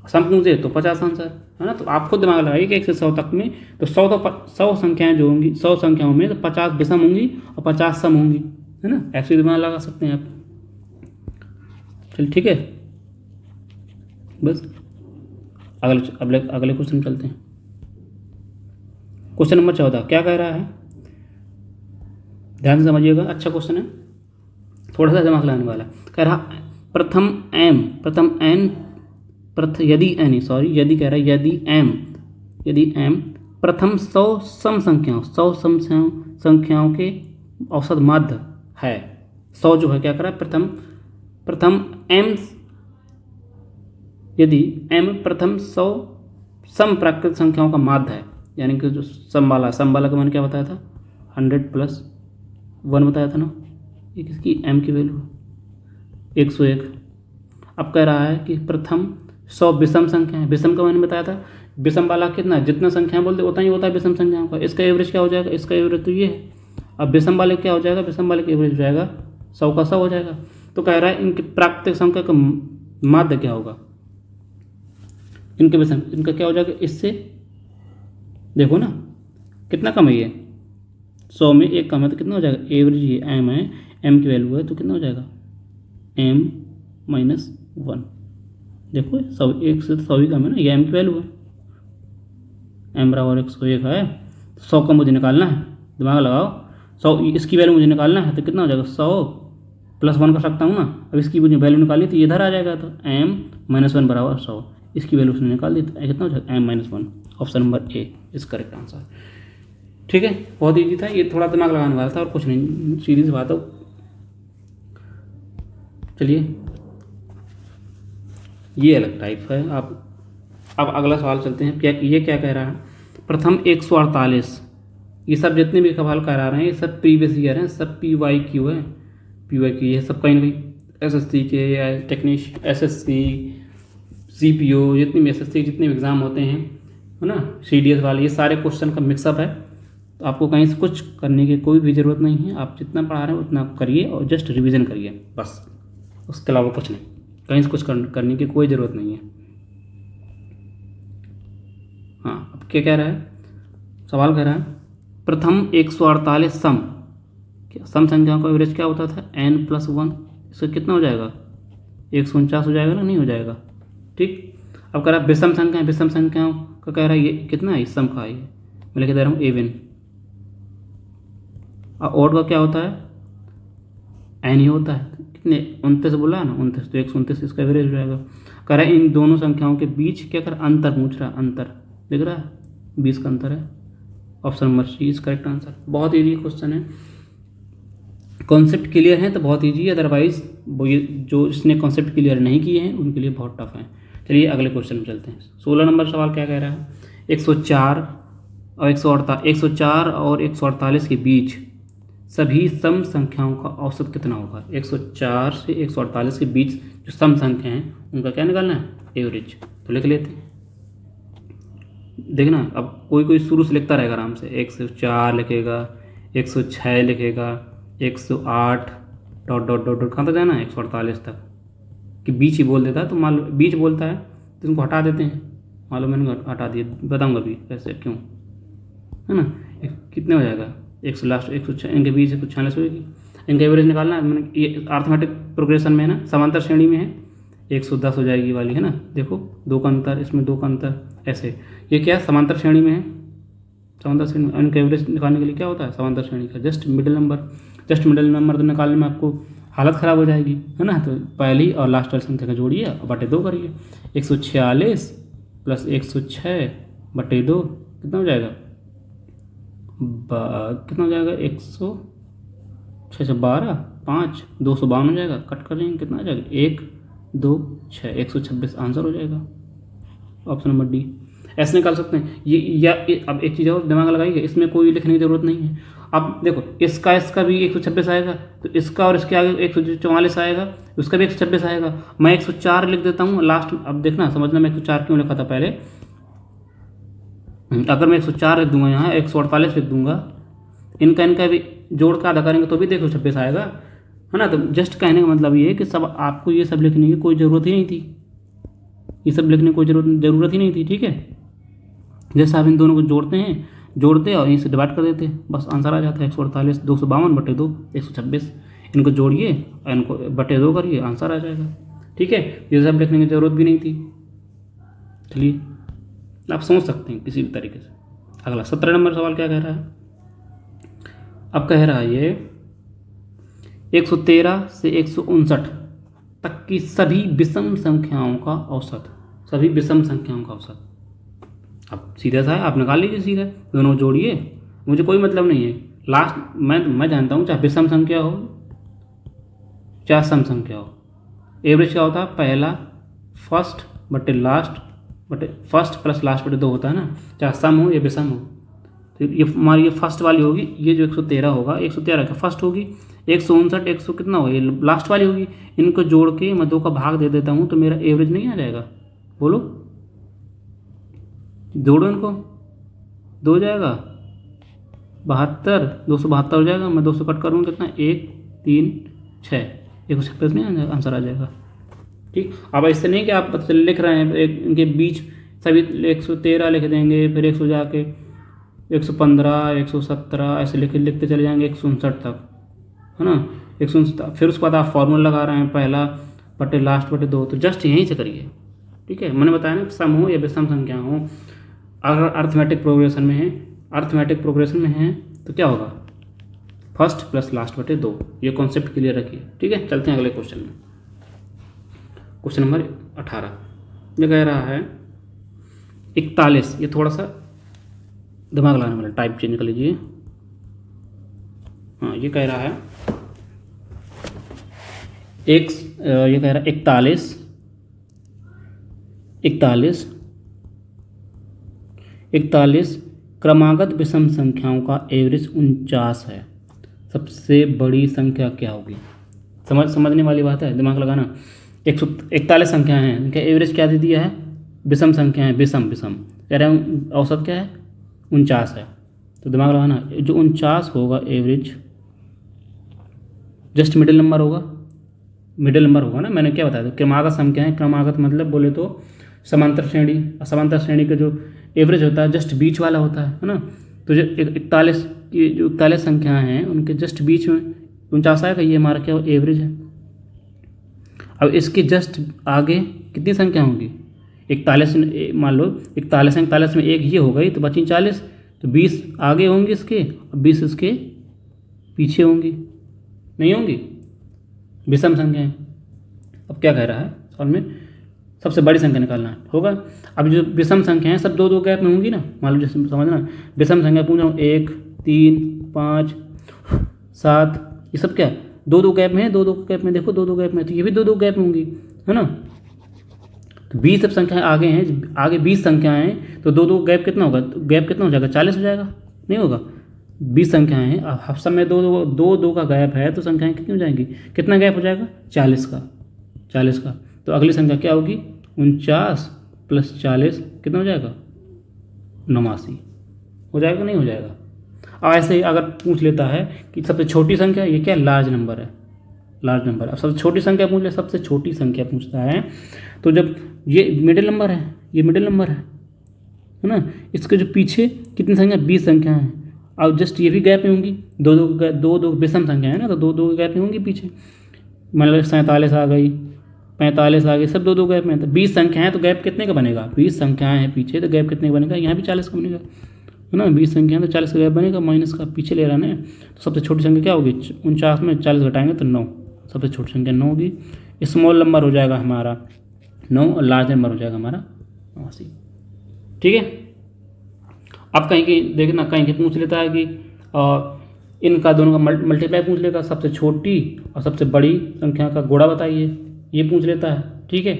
S1: सम पूछे तो 50 आंसर, है ना। तो आप खुद दिमाग लगाइए कि 1 से 100 तक में तो 100 संख्याएं जो होंगी, 100 संख्याओं में तो 50 विषम होंगी और 50 सम होंगी, है ना। ऐसे ही दिमाग लगा सकते हैं आप। चलिए ठीक है, बस अगले क्वेश्चन चलते हैं। क्वेश्चन नंबर 14 क्या कह रहा है, ध्यान से समझिएगा, अच्छा क्वेश्चन है, थोड़ा सा दिमाग लगाने वाला। कह रहा यदि m प्रथम 100 सम संख्याओं के औसत माध्य है। 100 जो है क्या करा, प्रथम m, यदि m प्रथम 100 सम प्राकृत संख्याओं का माध्य है, यानी कि जो सम वाला का मैंने क्या बताया था 100 + 1 बताया था ना, ये किसकी m की वैल्यू 101। अब कह रहा है कि प्रथम 100 विषम संख्या है, विषम का मैंने बताया था, विषम वाला कितना, जितना संख्या बोलते उतना ही होता है विषम संख्याओं का। इसका एवरेज क्या हो जाएगा, इसका एवरेज तो ये है। अब विषम वाले क्या हो जाएगा, विषम वाले का एवरेज हो जाएगा 100 का 100 हो जाएगा। तो कह रहा है इनकी प्राकृतिक संख्या का माध्य क्या होगा, इनके विषम, इनका क्या हो जाएगा, इससे देखो ना कितना कम है ये, 100 में 1 कम है तो कितना हो जाएगा, एवरेज ये m है, m की वैल्यू है तो कितना हो जाएगा m - 1। देखो 100, 1 से 100 ही कम है ना, ये m की वैल्यू है, m बराबर 101 है। 100 का मुझे निकालना है, दिमाग लगाओ, 100 इसकी वैल्यू मुझे निकालना है तो कितना हो जाएगा 100 + 1 कर सकता हूँ ना। अब इसकी मुझे वैल्यू निकालनी तो ये इधर आ जाएगा, तो m - 1 बराबर 100, इसकी वैल्यू उसने निकाल दी तो कितना हो जाएगा m - 1। Option number a is correct answer. ठीक है, बहुत ईजी था, ये थोड़ा दिमाग लगाने वाला था और कुछ नहीं, सीरीज बात हो। चलिए ये अलग टाइप है। आप अब अगला सवाल चलते हैं, ये क्या कह रहा है, प्रथम 148, ये सब जितने भी सवाल करा रहे हैं ये सब प्रीवियस ईयर हैं, सब PYQ है, PYQ ये सब कहीं ना कहीं SSC के या SSC CPO जितने भी SSC जितने भी एग्ज़ाम होते हैं, है ना, CDS वाले, ये सारे क्वेश्चन का मिक्सअप है। तो आपको कहीं से कुछ करने की कोई भी ज़रूरत नहीं है, आप जितना पढ़ा रहे हैं उतना करिए और जस्ट रिवीजन करिए बस, उसके अलावा कुछ नहीं, कहीं से कुछ करने की कोई ज़रूरत नहीं है। हाँ, अब क्या कह रहा है, सवाल कह रहा है प्रथम 148 सम संख्याओं का एवरेज क्या होता था n + 1, इसका कितना हो जाएगा 149 हो जाएगा ना, नहीं हो जाएगा। ठीक, अब कह रहा है विषम संख्याओं का कह रहा है ये कितना है, इस सम का, ये मैं लिख दे रहा हूँ even। और ओड का क्या होता है n ही होता है, कितने 29 बोला है ना, 29 तो 129 इसका एवरेज हो जाएगा। कह रहा है इन दोनों संख्याओं के बीच क्या कर अंतर पूछ रहा है, अंतर दिख रहा है 20 का अंतर है। Option number C is correct answer. बहुत ईजी क्वेश्चन है, कॉन्सेप्ट क्लियर है तो बहुत ईजी है, अदरवाइज वो ये जो इसने कॉन्सेप्ट क्लियर नहीं किए हैं उनके लिए बहुत टफ है। चलिए अगले क्वेश्चन में चलते हैं। 16 नंबर सवाल क्या कह रहा है, 104 और 148 के बीच सभी सम संख्याओं का औसत कितना होगा। 104 से 148 के बीच जो सम संख्या हैं उनका क्या निकालना है, एवरेज। तो लिख लेते हैं, देखना अब कोई शुरू से लिखता रहेगा आराम से, 104 लिखेगा, 106 लिखेगा, 108 डॉट डॉट डॉट डॉट कहाँ तक जाना है 148 तक, कि बीच ही बोल देता है। तो मान लो बीच बोलता है तो उनको हटा देते हैं, मान लो मैंने हटा दिया, बताऊँगा अभी कैसे क्यों। है ना। कितने हो जाएगा, 100 लास्ट 106, इनके बीच 146 होगी। इनका एवरेज निकालना है, मैंने ये अर्थमेटिक प्रोग्रेशन में है ना, समांतर श्रेणी में है, 110 हो जाएगी वाली, है ना। देखो 2 का अंतर, इसमें 2 का अंतर, ऐसे। ये क्या है, समांतर श्रेणी में है। समांतर श्रेणी में इनका एवरेज निकालने के लिए क्या होता है, समांतर श्रेणी का just middle number. Just middle number तो निकालने में आपको हालत ख़राब हो जाएगी, है ना। तो पहली और लास्ट वाली संख्या का जोड़िए और बटे 2 करिए। 146 प्लस 106 बटे 2 कितना हो जाएगा, कितना हो जाएगा, 106 से 12 5 252 हो जाएगा। कट कर लेंगे, कितना हो जाएगा, 1 2 6 126 आंसर हो जाएगा, ऑप्शन नंबर डी। ऐसे निकाल सकते हैं ये। या अब एक चीज़ और दिमाग लगाइए, इसमें कोई लिखने की ज़रूरत नहीं है। अब देखो इसका भी 126 आएगा, तो इसका और इसके आगे 144 आएगा, उसका भी 126 आएगा। मैं 104 लिख देता हूँ लास्ट। अब देखना, समझना मैं 104 क्यों लिखा था पहले। अगर मैं 104 लिख दूंगा, यहाँ 148 लिख दूंगा, इनका भी जोड़ का आधा करेंगे तो भी देखो 126 आएगा, है ना। तो जस्ट कहने का मतलब ये है कि सब आपको ये सब लिखने की कोई ज़रूरत ही नहीं थी, ये सब लिखने की कोई ज़रूरत ही नहीं थी, ठीक है। जैसे आप इन दोनों को जोड़ते और यहीं से डिवाइड कर देते, बस आंसर आ जाता है 148 252 बटे 2 126। इनको जोड़िए और इनको बटे 2 करिए, आंसर आ जाएगा, ठीक है। ये सब लिखने की ज़रूरत भी नहीं थी। चलिए आप समझ सकते हैं किसी भी तरीके से। अगला 17 नंबर सवाल क्या कह रहा है। अब कह रहा है ये 113 से 159 तक की सभी विषम संख्याओं का औसत, सभी विषम संख्याओं का औसत। अब सीधा सा है, आप निकाल लीजिए सीधा, दोनों जोड़िए, मुझे कोई मतलब नहीं है। लास्ट मैं जानता हूँ, चाहे विषम संख्या हो चाहे सम संख्या हो, एवरेज क्या होता है, पहला फर्स्ट बटे लास्ट बटे फर्स्ट प्लस लास्ट बटे 2 होता है ना, चाहे सम हो या विषम हो। तो ये हमारी ये फर्स्ट वाली होगी, ये जो 113 होगा, 113 का फर्स्ट होगी, 159 100 कितना होगा, ये लास्ट वाली होगी। इनको जोड़ के मैं 2 का भाग दे देता हूँ तो मेरा एवरेज नहीं आ जाएगा, बोलो जोड़ो इनको, 2 हो जाएगा 72 272 हो जाएगा। मैं 200 कट करूँगा कितना, 1 3 6 126 नहीं आंसर आ जाएगा, ठीक। अब ऐसे नहीं कि आप लिख रहे हैं एक इनके बीच सभी 113 लिख देंगे, फिर 100 जाके 115 117 ऐसे लिखते चले जाएंगे 159 तक, है ना। 159 फिर उसके बाद आप फॉर्मूला लगा रहे हैं, पहला बटे लास्ट बटे 2, तो जस्ट यहीं से करिए, ठीक है। मैंने बताया ना, सम हो या विषम संख्या हो, अगर अर्थमेटिक प्रोग्रेशन में है तो क्या होगा, फर्स्ट प्लस लास्ट बटे 2। ये कॉन्सेप्ट क्लियर रखिए, ठीक है। चलते हैं अगले क्वेश्चन में। क्वेश्चन नंबर 18 ये कह रहा है 41, ये थोड़ा सा दिमाग लगाने वाला, टाइप चेंज कर लीजिए। हाँ, ये कह रहा है ये कह रहा है 41 क्रमागत विषम संख्याओं का एवरेज 49 है, सबसे बड़ी संख्या क्या होगी। समझने वाली बात है, दिमाग लगाना। 141 संख्याएं हैं, इनका एवरेज क्या दे दिया है, विषम संख्याएं, विषम कह रहे हैं, औसत क्या है 49 है। तो दिमाग लगाना, जो 49 होगा एवरेज, जस्ट मिडिल नंबर होगा ना। मैंने क्या बताया था, क्रमागत संख्याएं, क्रमागत मतलब बोले तो समांतर श्रेणी का जो एवरेज होता है जस्ट बीच वाला होता है ना। तो जो 41 की जो 41 संख्याएं हैं उनके जस्ट बीच में 49 आएगा, ये हमारा क्या एवरेज है। अब इसके जस्ट आगे कितनी संख्या होंगी, 41, मान लो 41 में एक ये हो गई तो बची 40, तो 20 आगे होंगी इसके, 20 इसके पीछे होंगी, नहीं होंगी, विषम संख्याएं। अब क्या कह रहा है सवाल में, सबसे बड़ी संख्या निकालना होगा। अब जो विषम संख्या है सब 2-2 गैप में होंगी ना, मान लो जैसे समझना, विषम संख्या पूछ रहा हूँ 1 3 5 7, ये सब क्या 2-2 गैप में है, 2-2 गैप में, देखो 2-2 गैप में, तो ये भी 2-2 गैप में होंगी, है ना। तो 20 सब संख्याएं आगे हैं, आगे 20 संख्याएं हैं, तो 2-2 गैप कितना होगा, गैप कितना हो जाएगा, 40 हो जाएगा, नहीं होगा। 20 संख्याएं हैं, अब सब में 2-2 का गैप है, तो संख्याएं कितनी हो जाएंगी, कितना गैप हो जाएगा, 40 का। तो अगली संख्या क्या होगी, 49 प्लस 40 कितना हो जाएगा, 89 हो जाएगा, नहीं हो जाएगा। अब ऐसे ही अगर पूछ लेता है कि सबसे छोटी संख्या, ये क्या लार्ज नंबर है। अब सबसे छोटी संख्या पूछ ले, सबसे छोटी संख्या पूछता है, तो जब ये मिडिल नंबर है, है ना। इसके जो पीछे कितनी संख्या, 20 संख्या हैं। अब जस्ट ये भी गैप में होंगी, दो दो विषम संख्या है ना, तो दो दो गैप में होंगी पीछे। मतलब 47 आ गई, 45 आ गई, सब दो दो गैप में है। तो 20 संख्या है तो गैप कितने का बनेगा, 20 संख्याएँ हैं पीछे तो गैप कितने का बनेगा, यहाँ भी 40 का बनेगा, है ना। 20 संख्या है तो 40 का गैप बनेगा, माइनस का पीछे ले रहा है ना। तो सबसे छोटी संख्या क्या होगी, 49 में 40 घटाएंगे तो 9, सबसे छोटी संख्या 9 होगी। स्मॉल नंबर हो जाएगा हमारा 9 और लार्ज नंबर हो जाएगा हमारा 89। ठीक है। अब कहीं की देखना, कहीं की पूछ लेता है कि इनका दोनों का मल्टीप्लाई पूछ लेगा, सबसे छोटी और सबसे बड़ी संख्या का गुणा बताइए, ये पूछ लेता है। ठीक है।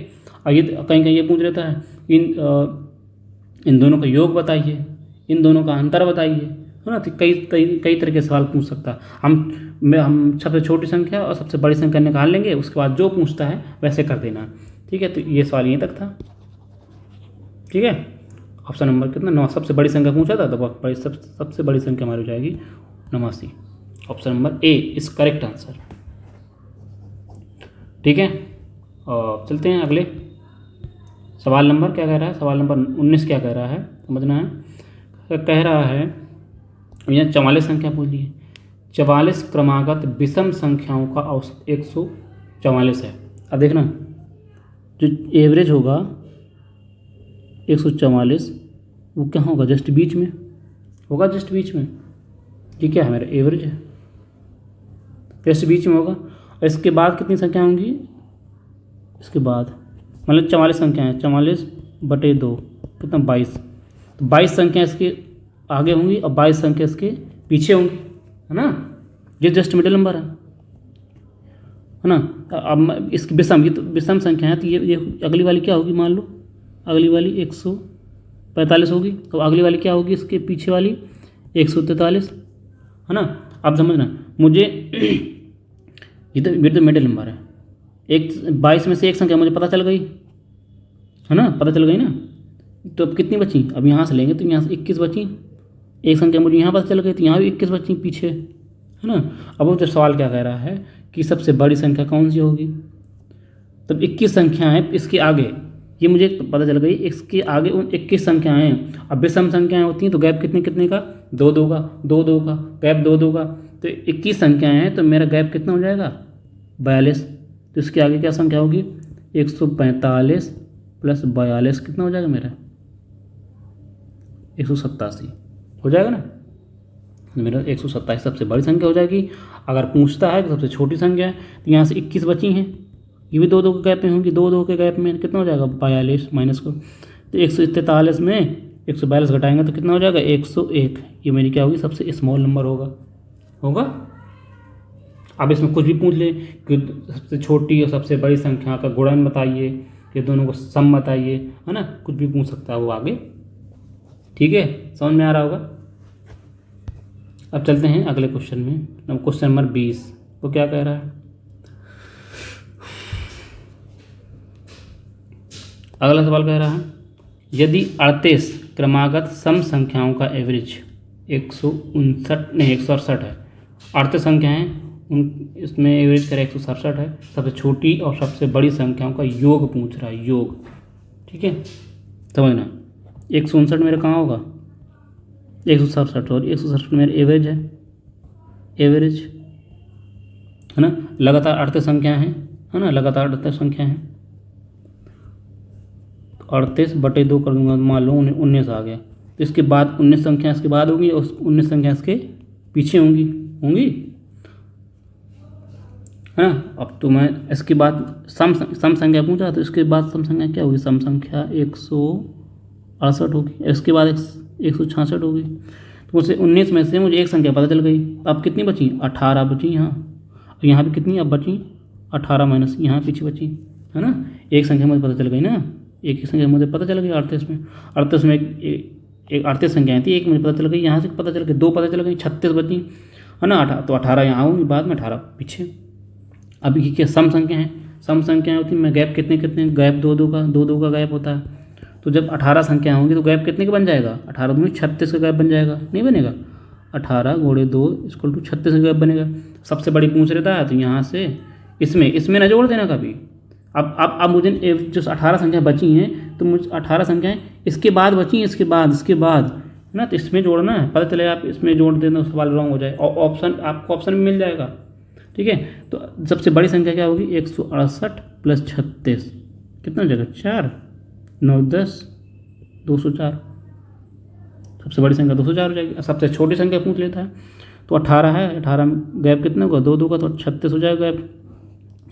S1: और ये कहीं कहीं ये पूछ लेता है इन दोनों का योग बताइए, इन दोनों का अंतर बताइए, है ना। तो कई कई कई तरह के सवाल पूछ सकता है। हम सबसे छोटी संख्या और सबसे बड़ी संख्या निकाल लेंगे, उसके बाद जो पूछता है वैसे कर देना। ठीक है। तो ये सवाल यहीं तक था। ठीक है। ऑप्शन नंबर कितना, 9, सबसे बड़ी संख्या पूछा था तो सबसे बड़ी संख्या हमारी हो जाएगी 89। Option number a is correct answer. ठीक है। और चलते हैं अगले सवाल नंबर, क्या कह रहा है, सवाल नंबर 19 क्या कह रहा है समझना है। कह रहा है यहाँ 44 संख्या पूछ ली है। 44 क्रमागत विषम संख्याओं का औसत 144 है। अब देखना जो एवरेज होगा 144 वो क्या होगा, जस्ट बीच में होगा, जस्ट बीच में। ये क्या है, मेरा एवरेज है, जस्ट बीच में होगा। और इसके बाद कितनी संख्या होंगी, इसके बाद मतलब 44 संख्या है, 44/2 कितना 22। तो 22 संख्या इसके आगे होंगी और 22 संख्या इसके पीछे होंगी, है ना। ये जस्ट मिडिल नंबर है ना। अब इसकी विषम, ये तो विषम संख्या है, तो ये अगली वाली क्या होगी, मान लो अगली वाली 145 होगी, तो अगली वाली क्या होगी, इसके पीछे वाली 143, है ना। अब समझना मुझे ये तो मिडिल नंबर है। 22 में से एक संख्या मुझे पता चल गई, है ना, पता चल गई ना। तो अब कितनी बची, अब यहाँ से लेंगे तो यहाँ से 21 बची। एक संख्या मुझे यहाँ पता चल गई तो यहाँ भी 21 बची पीछे, है ना। अब वो जो सवाल क्या कह रहा है कि सबसे बड़ी संख्या कौन सी होगी, तब 21 संख्या है इसके आगे, ये मुझे पता चल गई, इसके आगे उन 21 संख्याएँ हैं। अब विषम संख्याएँ होती हैं तो गैप कितने कितने का, 2 का, 2 का गैप, 2 का। तो 21 संख्याएँ हैं तो मेरा गैप कितना हो जाएगा, 42। तो इसके आगे क्या संख्या होगी, 145 + 42 कितना हो जाएगा मेरा, 187 हो जाएगा ना। मेरा 127 सबसे बड़ी संख्या हो जाएगी। अगर पूछता है कि सबसे छोटी संख्या है तो यहाँ से 21 बची हैं, ये भी 2 के गैप में होंगी, 2 के गैप में कितना हो जाएगा, 42 माइनस को। तो 143 में 142 घटाएंगे तो कितना हो जाएगा, 101। ये मेरी क्या होगी, सबसे स्मॉल नंबर होगा। अब इसमें कुछ भी पूछ ले कि सबसे छोटी और सबसे बड़ी संख्या का गुणन बताइए, कि दोनों को सम बताइए, है ना, कुछ भी पूछ सकता है वो आगे। ठीक है, समझ में आ रहा होगा। अब चलते हैं अगले क्वेश्चन में। क्वेश्चन नंबर 20 वो क्या कह रहा है, अगला सवाल कह रहा है यदि 38 क्रमागत सम संख्याओं का एवरेज 168 है। 38 संख्याएँ इसमें एवरेज करें 167 है। सबसे छोटी और सबसे बड़ी संख्याओं का योग पूछ रहा है, योग। ठीक है, समझना 159 मेरा कहाँ होगा, 167 और 167 मेरा एवरेज है ना। लगातार 38 संख्याएँ हैं, है ना, लगातार 38 संख्याएँ हैं। 38/2 कर दूंगा, मान लो 19 आ गया। तो इसके बाद 19 संख्या इसके बाद होगी और 19 संख्या इसके पीछे होंगी, है ना। अब तो मैं इसके बाद सम संख्या पूछा तो इसके बाद सम संख्या क्या होगी, सम संख्या 168 होगी, इसके बाद 166 होगी। तो मुझसे 19 में से मुझे एक संख्या पता चल गई। अब कितनी बची, 18 बची यहाँ, और यहाँ भी कितनी अब बची 18 माइनस यहाँ पीछे बची, है ना। एक संख्या मुझे पता चल गई ना, एक ही संख्या मुझे पता चल गई 38 में एक 38 संख्याएँ थी, एक मुझे पता चल गई, यहाँ से पता चल गई, 2 पता चल गई, 36 बची, है ना। तो 18 यहाँ होंगी, बाद में 18 पीछे। अब ये क्या सम संख्या है, सम संख्याएँ होती हैं, मैं गैप कितने गैप 2 का गैप होता है। तो जब 18 संख्या होंगी तो गैप कितने का बन जाएगा, 18 में 36 का गैप बन जाएगा, नहीं बनेगा। 18 × 2 = 36 का गैप बनेगा। सबसे बड़ी पूछ लेता है तो यहाँ से इसमें न जोड़ देना कभी, अब मुझे जो 18 संख्या बची हैं, तो मुझे 18 संख्याएं इसके बाद बची हैं, इसके बाद है ना, तो इसमें जोड़ना है। पता चले आप इसमें जोड़ दें तो सवाल रॉन्ग हो जाए, और ऑप्शन आपको ऑप्शन में मिल जाएगा। ठीक है, तो सबसे बड़ी संख्या क्या होगी? 168 प्लस 36 कितना हो जाएगा? 4, 9, 10, 204। सबसे बड़ी संख्या 204 हो जाएगी। सबसे छोटी संख्या पूछ लेता है, तो 18 है, 18 में गैप कितना होगा? 2 2 का, तो 36 हो जाएगा गैप।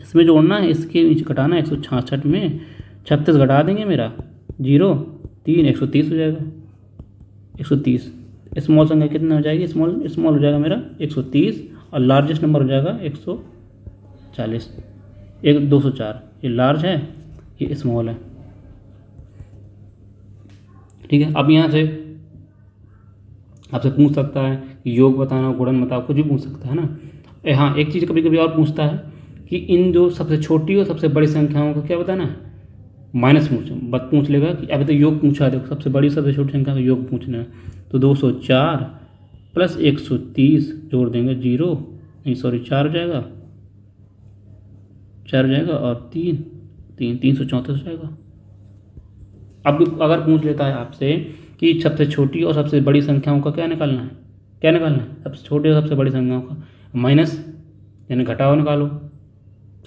S1: इसमें जोड़ना है, इसके नीचे घटाना है। 166 में 36 घटा देंगे मेरा 0, 3, 130 हो जाएगा। 130 स्मॉल संख्या कितना हो जाएगी? स्मॉल हो जाएगा मेरा 130, और लार्जेस्ट नंबर हो जाएगा 140। 204 ये लार्ज है, ये स्मॉल है। ठीक है, अब यहाँ से आपसे पूछ सकता है कि योग बताना, गुणन बताओ, कुछ भी पूछ सकता है ना। हाँ, एक चीज़ कभी कभी और पूछता है कि इन जो सबसे छोटी और सबसे बड़ी संख्याओं को क्या बताना है? माइनस पूछ लेगा कि अभी तो योग पूछा है, देखो सबसे बड़ी सबसे छोटी संख्या का योग पूछना है। तो 204 प्लस 130 जोड़ देंगे 0, नहीं सॉरी 4 हो जाएगा, 4 हो जाएगा, और 334 हो जाएगा। अब अगर पूछ लेता है आपसे कि सबसे छोटी और सबसे बड़ी संख्याओं का क्या निकालना है? सबसे छोटी और सबसे बड़ी संख्याओं का माइनस, यानी घटाओ निकालो।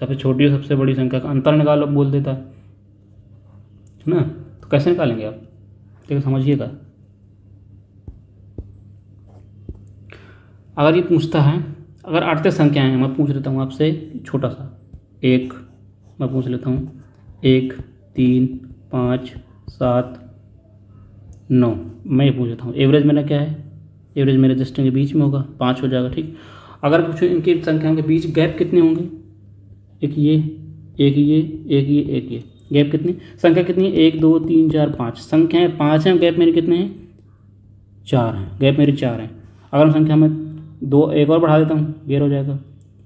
S1: सबसे छोटी और सबसे बड़ी संख्या का अंतर निकालो बोल देता है ना। तो कैसे निकालेंगे आप? देखो समझिएगा। अगर ये पूछता है, अगर 38 संख्याएं हैं, मैं पूछ लेता हूँ आपसे छोटा सा एक, मैं पूछ लेता हूँ 1, 3, 5, 7, 9, मैं ये पूछ लेता हूँ। एवरेज मेरा क्या है? एवरेज मेरे जस्ट के बीच में होगा, 5 हो जाएगा। ठीक, अगर पूछो इनकी संख्याओं के बीच गैप कितने होंगे? एक ये, एक ये, एक ये, एक ये, गैप कितनी? संख्या कितनी है? 1, 2, 3, 4, 5 संख्याएं 5 हैं, गैप मेरे कितने हैं? 4 हैं, गैप मेरे 4 हैं। अगर हम संख्या में 2 एक और बढ़ा देता हूँ, 11 हो जाएगा।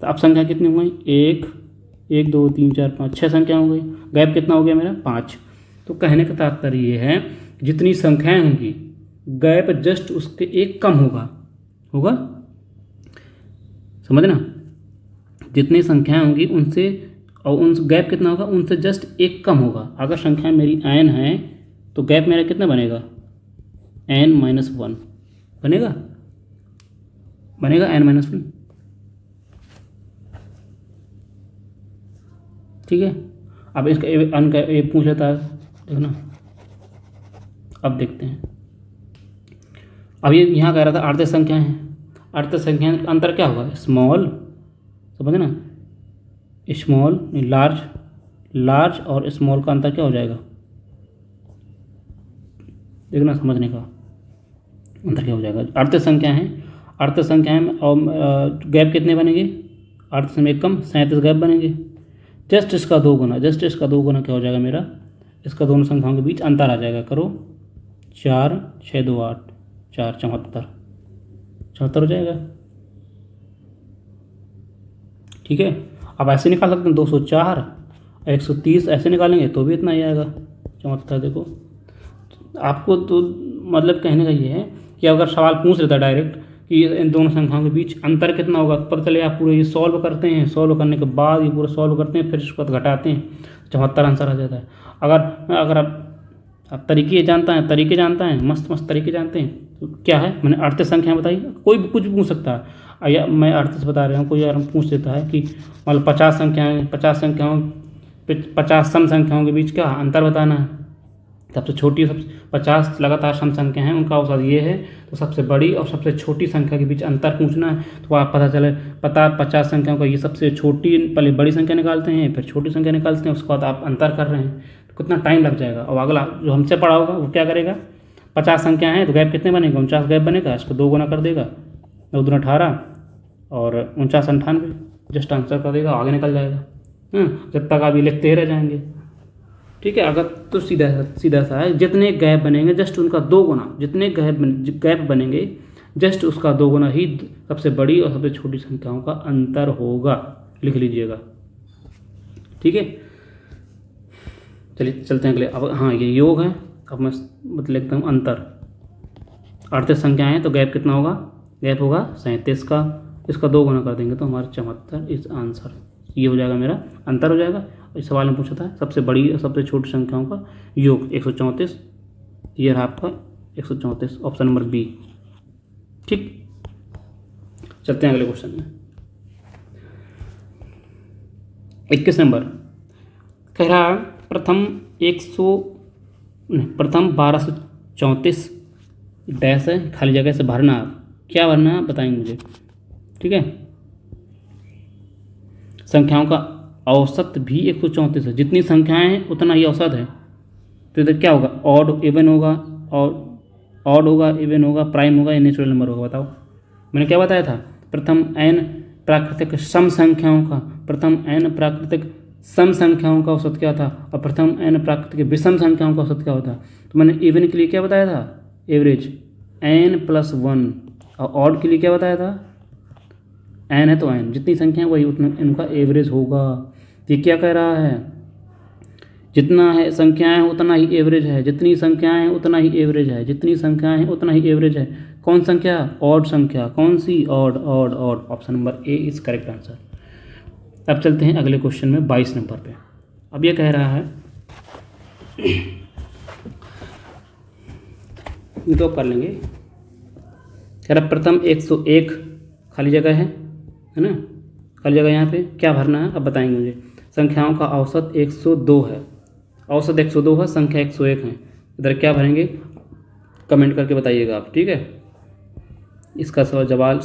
S1: तो अब संख्या कितनी हो गई? 1, 2, 3, 4, 5, 6 संख्या हो गई, गैप कितना हो गया मेरा? 5। तो कहने का तात्पर्य ये है, जितनी संख्याएं होंगी गैप जस्ट उसके एक कम होगा, समझना। जितनी संख्याएं होंगी उनसे, और उन गैप कितना होगा? उनसे जस्ट एक कम होगा। अगर संख्या मेरी n है तो गैप मेरा कितना बनेगा? n-1 बनेगा n-1। ठीक है, अब इसका अन का ये पूछ लेता है, देखो ना। अब देखते हैं, अब ये यहाँ कह रहा था 38 संख्याएं हैं। 38 संख्याएं का अंतर क्या होगा? स्मॉल, समझे ना, स्मॉल लार्ज और स्मॉल का अंतर क्या हो जाएगा? देखना, समझने का अंतर क्या हो जाएगा। 38 संख्याएं हैं, 38 संख्याएं में और गैप कितने बनेंगे? 38 में कम 37 गैप बनेंगे। जस्ट इसका 2 गुना क्या हो जाएगा मेरा? इसका दोनों संख्याओं के बीच अंतर आ जाएगा। करो 4, 6, 2, 8, 4, 74 हो जाएगा। ठीक है, अब ऐसे निकाल सकते हैं 204, 130 ऐसे निकालेंगे तो भी इतना ही आएगा 74। देखो आपको तो मतलब कहने का ये है कि अगर सवाल पूछ लेता है डायरेक्ट कि इन दोनों संख्याओं के बीच अंतर कितना होगा, पता चले आप पूरे ये सॉल्व करते हैं, सॉल्व करने के बाद ये पूरा सॉल्व करते हैं, फिर इसको घटाते हैं, 74 आंसर आ जाता है। अगर आप तरीके जानता है, मस्त तरीके जानते हैं, तो क्या है, मैंने 38 संख्याएँ बताई, कोई भी कुछ भी पूछ सकता है। या मैं 38 बता रहा हूँ, कोई अगर पूछ देता है कि मतलब 50 सम संख्याओं के बीच क्या अंतर बताना है, सबसे छोटी 50 लगातार सम संख्या हैं, उनका औसत ये है, तो सबसे बड़ी और सबसे छोटी संख्या के बीच अंतर पूछना है। तो आप 50 संख्याओं का ये सबसे छोटी, पहले बड़ी संख्या निकालते हैं, फिर छोटी संख्या निकालते हैं, उसके बाद आप अंतर कर रहे हैं, तो कितना टाइम लग जाएगा। और अगला जो हमसे पढ़ा होगा वो क्या करेगा? 50 संख्या हैं तो गैप कितने बनेगा? 49 गैप बनेगा, इसको 2 गुना कर देगा, 9 दूना 18 और 49 98, जस्ट आंसर कर देगा, आगे निकल जाएगा। जब तक आप ये लिखते ही रह जाएंगे। ठीक है, अगर तो सीधा सा है, जितने गैप बनेंगे जस्ट उनका 2 गुना, जितने गैप बनेंगे जस्ट उसका 2 गुना ही सबसे बड़ी और सबसे छोटी संख्याओं का अंतर होगा। लिख लीजिएगा। ठीक है, चलिए चलते हैं अगले। अब हाँ, ये योग है। अब मैं मतलब लिखता हूँ अंतर। 38 संख्याएँ हैं तो गैप कितना होगा? गैप होगा 37 का, इसका 2 गुना कर देंगे तो हमारा 74 इस आंसर, ये हो जाएगा मेरा अंतर हो जाएगा। इस सवाल में पूछा था सबसे बड़ी और सबसे छोटी संख्याओं का योग 134, ये रहा आपका 134, ऑप्शन नंबर बी। ठीक, चलते हैं अगले क्वेश्चन में। 21 नंबर कह रहा है प्रथम 1234 डैश है, खाली जगह से भरना, क्या भरना है बताएंगे मुझे। ठीक है, संख्याओं का औसत भी 134 है, जितनी संख्याएं हैं उतना ही औसत है। तो इधर क्या होगा, ऑड इवन होगा, और ऑड होगा, इवन होगा, प्राइम होगा या नेचुरल नंबर होगा, बताओ। मैंने क्या बताया था, प्रथम n प्राकृतिक सम संख्याओं का, प्रथम n प्राकृतिक सम संख्याओं का औसत क्या था, और प्रथम n प्राकृतिक विषम संख्याओं का औसत क्या होता। तो मैंने इवन के लिए क्या बताया था, एवरेज n+1, और ऑड के लिए क्या बताया था, n है तो n, जितनी संख्या है वही उतना इनका एवरेज होगा। ये क्या कह रहा है, जितना है संख्याएं हैं उतना ही एवरेज है, जितनी संख्याएं हैं उतना ही एवरेज है, जितनी संख्याएं हैं उतना ही एवरेज है। कौन संख्या, ऑड संख्या, कौन सी, odd odd odd, option number a is correct answer. अब चलते हैं अगले क्वेश्चन में 22 नंबर पे। अब ये कह रहा है, तो कर लेंगे, कह रहा प्रथम 101 खाली जगह है ना, खाली जगह यहाँ पे क्या भरना है अब बताएंगे मुझे। संख्याओं का औसत 102 है, औसत 102 है, संख्या 101 है, इधर क्या भरेंगे कमेंट करके बताइएगा आप। ठीक है, इसका सवाल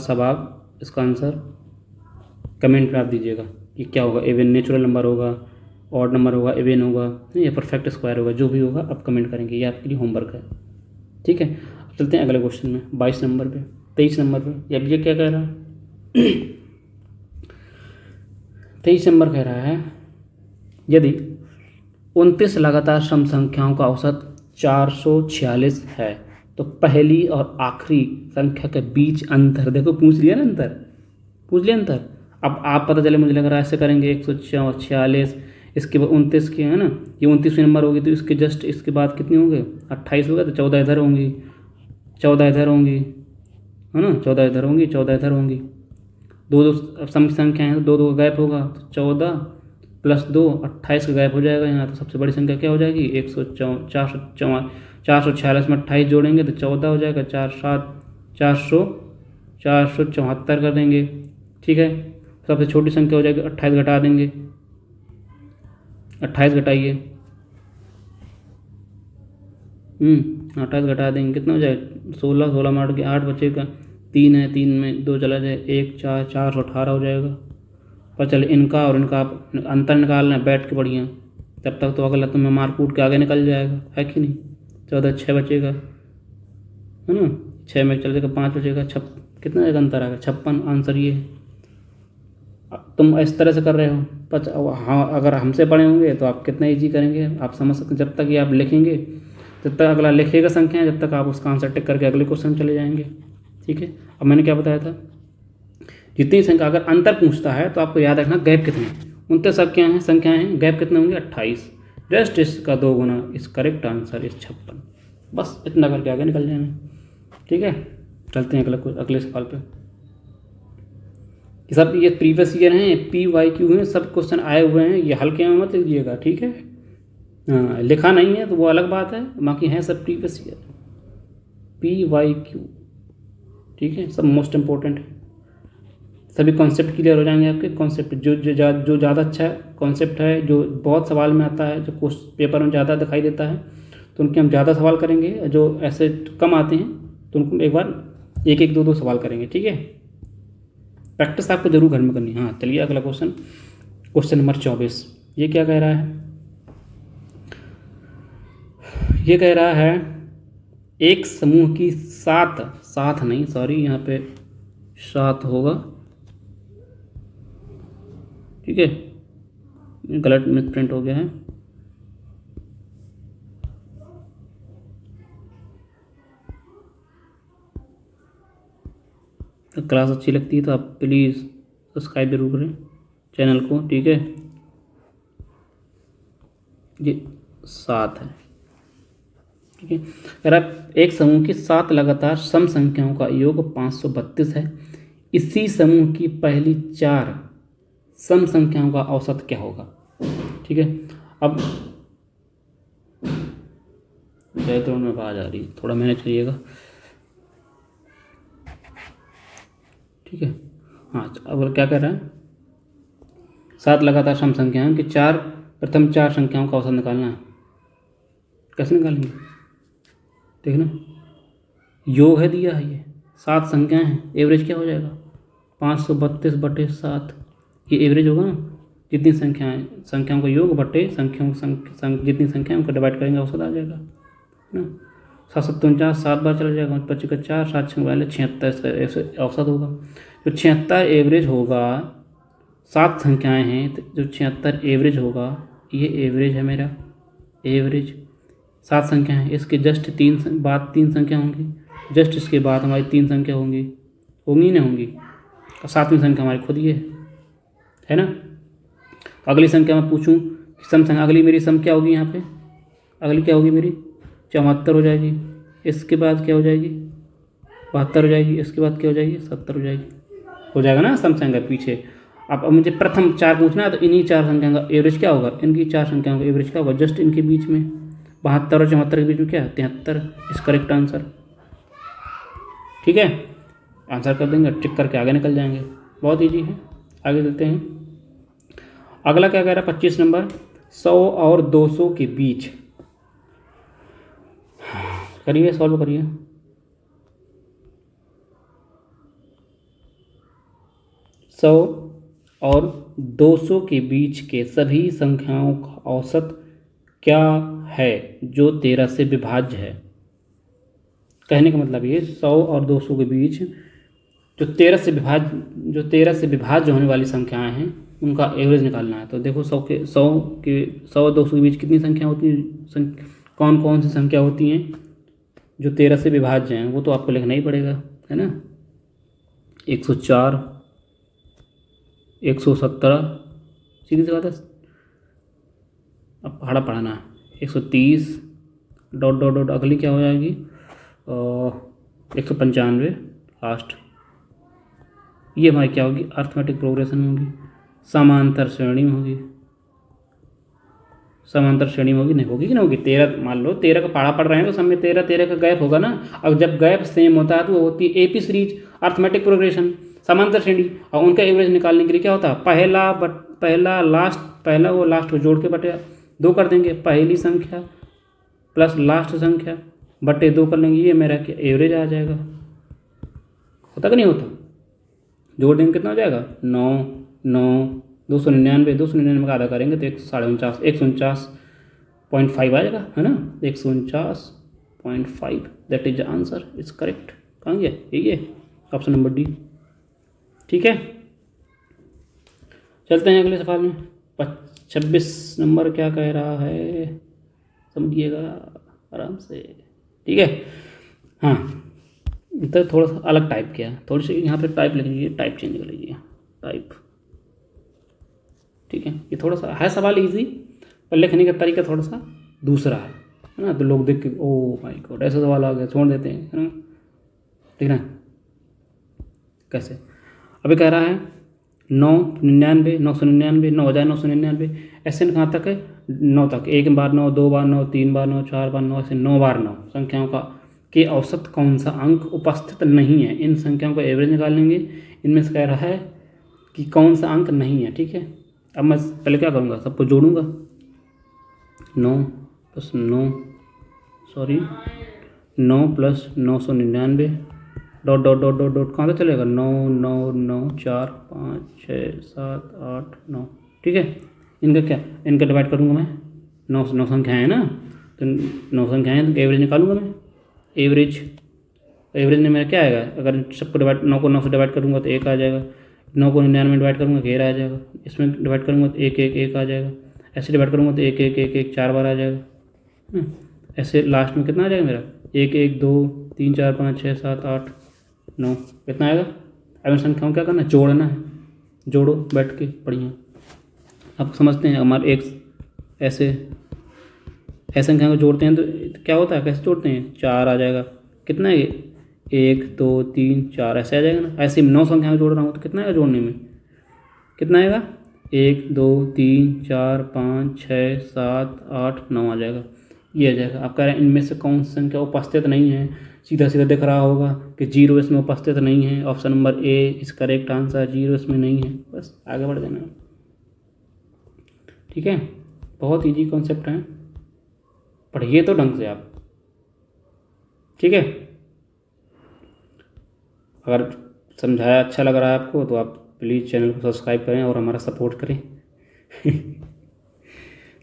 S1: इसका आंसर कमेंट में आप दीजिएगा कि क्या होगा, इवन नेचुरल नंबर होगा, ऑड नंबर होगा, इवन होगा या परफेक्ट स्क्वायर होगा, जो भी होगा आप कमेंट करेंगे, ये आपके लिए होमवर्क है। ठीक है, अब चलते हैं अगले क्वेश्चन में 22 नंबर पे, 23 नंबर पे। अब ये क्या कह रहा है 23 नंबर कह रहा है, यदि 29 लगातार सम संख्याओं का औसत 446 है तो पहली और आखिरी संख्या के बीच अंतर, देखो पूछ लिया ना अंतर, पूछ लिया अंतर। अब आप पता चले, मुझे लग रहा है ऐसे करेंगे 146, इसके बाद 29 के है ना, ये 29वीं नंबर होगी तो इसके जस्ट इसके बाद कितनी होंगे 28 होगा, तो 14 इधर होंगी, 14 इधर होंगी है ना, 14 इधर होंगी, 14 इधर होंगी, दो सम संख्या है, दो का गैप होगा, तो 14 + 2 28 का गैप हो जाएगा यहाँ। तो सबसे बड़ी संख्या क्या हो जाएगी, 446 में 28 जोड़ेंगे तो 14 हो जाएगा, 474 कर देंगे। ठीक है, सबसे छोटी संख्या हो जाएगी 28 घटा देंगे, 28 घटाइए, 28 घटा देंगे कितना हो जाएगा 16 मार के 8 बचेगा, 3 है, 3 में 2 चला जाए, 1 4 418 हो जाएगा। पर चले इनका और इनका आप अंतर निकालना है बैठ के बढ़िया, तब तक तो अगला तुम्हें मार कूट के आगे निकल जाएगा, है कि नहीं। 14 6 बचेगा है ना, 6 में चल जाएगा 5 बचेगा, कितना जगह अंतर आएगा 56, आंसर ये है। तुम इस तरह से कर रहे हो, पर हाँ अगर हमसे पढ़े होंगे तो आप कितना ईजी करेंगे, आप समझ सकते। जब तक ये आप लिखेंगे, जब तक अगला लिखेगा संख्या, जब तक आप उसका आंसर टिक करके अगले क्वेश्चन चले जाएंगे। ठीक है, अब मैंने क्या बताया था, जितनी संख्या अगर अंतर पूछता है तो आपको याद रखना गैप कितने, 29 संख्याएँ हैं, गैप कितने होंगे 28, जस्ट इसका 2 गुना, इस करेक्ट आंसर इस 56, बस इतना करके आगे निकल जाना। ठीक है, चलते हैं अगले सवाल पे। सब ये प्रीवियस ईयर हैं, PYQ हैं, सब क्वेश्चन आए हुए हैं, ये हल्के में मत लीजिएगा। ठीक है, हाँ लिखा नहीं है तो वो अलग बात है, बाकी हैं सब प्रीवियस ईयर PYQ। ठीक है, सब मोस्ट इम्पोर्टेंट है, सभी कॉन्सेप्ट क्लियर हो जाएंगे आपके। कॉन्सेप्ट जो ज़्यादा अच्छा कॉन्सेप्ट है, जो बहुत सवाल में आता है, जो पेपर में ज़्यादा दिखाई देता है, तो उनके हम ज़्यादा सवाल करेंगे। जो ऐसे कम आते हैं तो उनको एक बार 1 2 सवाल करेंगे। ठीक है, प्रैक्टिस आपको जरूर घर में करनी है। हाँ चलिए अगला क्वेश्चन नंबर 24। ये क्या कह रहा है, ये कह रहा है एक समूह की 7 नहीं सॉरी यहाँ पे 7 होगा। ठीक है, गलत मिस प्रिंट हो गया है। क्लास अच्छी लगती है तो आप प्लीज़ सब्सक्राइब जरूर करें चैनल को। ठीक है, ये 7 है। ठीक है, अगर आप एक समूह की 7 लगातार सम संख्याओं का योग 532 है, इसी समूह की पहली 4 सम संख्याओं का औसत क्या होगा। ठीक है। अब बैकग्राउंड में आवाज़ आ रही है, थोड़ा मैनेज करिएगा, ठीक है। हाँ, अब क्या कर रहा है, 7 लगातार सम संख्याएं कि प्रथम 4 संख्याओं का औसत निकालना है। कैसे निकालेंगे, देखना, योग है दिया है, ये 7 संख्याएं हैं, एवरेज क्या हो जाएगा 532/7, ये एवरेज होगा ना। जितनी संख्याओं का योग बटे जितनी संख्याएं उनका डिवाइड करेंगे औसत आ जाएगा, है ना। 7 7 बार चला जाएगा, 25 का 4, 7 6 वाले 76, इसका ऐसे औसत होगा। जो 76 एवरेज होगा, 7 संख्याएं हैं तो जो 76 एवरेज होगा, ये एवरेज है मेरा, एवरेज 7 संख्या है, इसके जस्ट 3 संख्या होंगी, जस्ट इसके बाद हमारी 3 संख्या होंगी ना होंगी, और 7वीं संख्या हमारी खुद ये है ना। तो अगली संख्या मैं पूछूं सम संख्या, अगली मेरी सम क्या होगी, यहाँ पे अगली क्या होगी मेरी 74 हो जाएगी, इसके बाद क्या हो जाएगी 72 हो जाएगी, इसके बाद क्या हो जाएगी 70 हो जाएगी, हो जाएगा ना सम संख्या पीछे। अब मुझे प्रथम 4 पूछना है, तो इन्हीं 4 संख्याओं का एवरेज क्या होगा, इनकी 4 संख्याओं का एवरेज क्या होगा, जस्ट इनके बीच में 72 और 74 के बीच में क्या है 73, इस करेक्ट आंसर, ठीक है। आंसर कर देंगे, टिक करके आगे निकल जाएंगे, बहुत ईजी है। आगे चलते हैं, अगला क्या कह रहा है 25 नंबर, 100 और 200 के बीच, करिए सॉल्व करिए। सौ और 200 के बीच के सभी संख्याओं का औसत क्या है जो 13 से विभाज्य है। कहने का मतलब ये 100 और 200 के बीच जो 13 से विभाज्य होने वाली संख्याएं हैं उनका एवरेज निकालना है। तो देखो 100 और 200 के बीच कितनी संख्या होती हैं, कौन कौन सी संख्या होती हैं जो 13 से विभाज्य हैं, वो तो आपको लिखना ही पड़ेगा, है ना। 104, 117, सीधी सी बात है, अब पहाड़ा पढ़ाना है। 130 डॉट डॉट डॉट, अगली क्या हो जाएगी 195 लास्ट, ये हमारी क्या होगी अर्थमेटिक प्रोग्रेशन में होगी, समांतर श्रेणी में होगी, समांतर श्रेणी में होगी, नहीं होगी कि नहीं होगी। 13 मान लो 13 का पहाड़ा पढ़ रहे हैं तो सब में 13 का गैप होगा ना। अब जब गैप सेम होता है तो वो होती है एपी सीरीज, अर्थमेटिक प्रोग्रेशन, समांतर श्रेणी। और उनका एवरेज निकालने के लिए क्या होता है, पहला वो लास्ट को जोड़ के बटे 2 कर देंगे, पहली संख्या प्लस लास्ट संख्या बटे 2 कर लेंगे, ये मेरा क्या एवरेज आ जाएगा। होता कि नहीं होता, जोड़ देंगे कितना हो जाएगा 9 9 299 का आधा करेंगे तो 149.5 आ जाएगा, है ना। 149.5, that is the answer, is correct. कहाँ गया, यही है ऑप्शन नंबर डी, ठीक है। चलते हैं अगले सवाल में। 26 नंबर क्या कह रहा है, समझिएगा आराम से, ठीक है। हाँ, तो थोड़ा सा अलग टाइप किया, थोड़ी सी यहाँ पे टाइप लिख लीजिए, टाइप चेंज कर लीजिए, टाइप, ठीक है। ये थोड़ा सा है सवाल इजी, पर लिखने का तरीका थोड़ा सा दूसरा है ना। तो लोग देख के ओ माय गॉड ऐसा सवाल आ गया, छोड़ देते हैं, है ना। ठीक है, कैसे अभी कह रहा है 999, 999, 9999, ऐसे कहाँ तक है 9 तक, 1 बार 9, 2 बार 9, 3 बार 9, 4 बार 9, ऐसे 9 बार 9 संख्याओं का के औसत कौन सा अंक उपस्थित नहीं है। इन संख्याओं का एवरेज निकाल लेंगे। इनमें से कह रहा है कि कौन सा अंक नहीं है, ठीक है। अब मैं पहले क्या करूँगा, सबको जोड़ूंगा, 9 + 9 + 999 dot dot dot dot dot कहाँ तक चलेगा 9 9 9 4 5 6 7 8 9, ठीक है। इनका डिवाइड करूँगा मैं, 9 संख्याएँ हैं ना, तो 9 संख्याएँ हैं तो एवरेज निकालूंगा मैं। एवरेज में मेरा क्या आएगा, अगर सबको 9 को 9 से डिवाइड करूँगा तो 1 आ जाएगा, 9 को 99 में डिवाइड करूँगा 11 आ जाएगा, इसमें डिवाइड करूँगा तो 1 1 1 आ जाएगा, ऐसे डिवाइड करूँगा तो 1 1 1 1 4 बार आ जाएगा। ऐसे लास्ट में कितना आ जाएगा मेरा 1 1 2 3 4 5 6 7 8 9, कितना आएगा। अब इन संख्याओं क्या करना है, जोड़ना है, जोड़ो बैठ के बढ़िया। अब समझते हैं हमारे एक ऐसे संख्या को जोड़ते हैं तो क्या होता है, कैसे जोड़ते हैं, 4 आ जाएगा, कितना है ये 1 2 3 4 ऐसे आ जाएगा ना। ऐसे 9 संख्या में जोड़ रहा हूँ तो कितना आएगा जोड़ने में, कितना आएगा 1 2 3 4 5 6 7 8 9 आ जाएगा, ये आ जाएगा। आप कह रहे हैं इनमें से कौन सी संख्या उपस्थित नहीं है, सीधा सीधा दिख रहा होगा कि 0 इसमें उपस्थित नहीं है, ऑप्शन नंबर ए इस करेक्ट आंसर, 0 इसमें नहीं है, बस आगे बढ़ जाना। ठीक है, बहुत इजी कॉन्सेप्ट है, पढ़िए तो ढंग से आप। ठीक है, अगर समझाया अच्छा लग रहा है आपको तो आप प्लीज़ चैनल को सब्सक्राइब करें और हमारा सपोर्ट करें।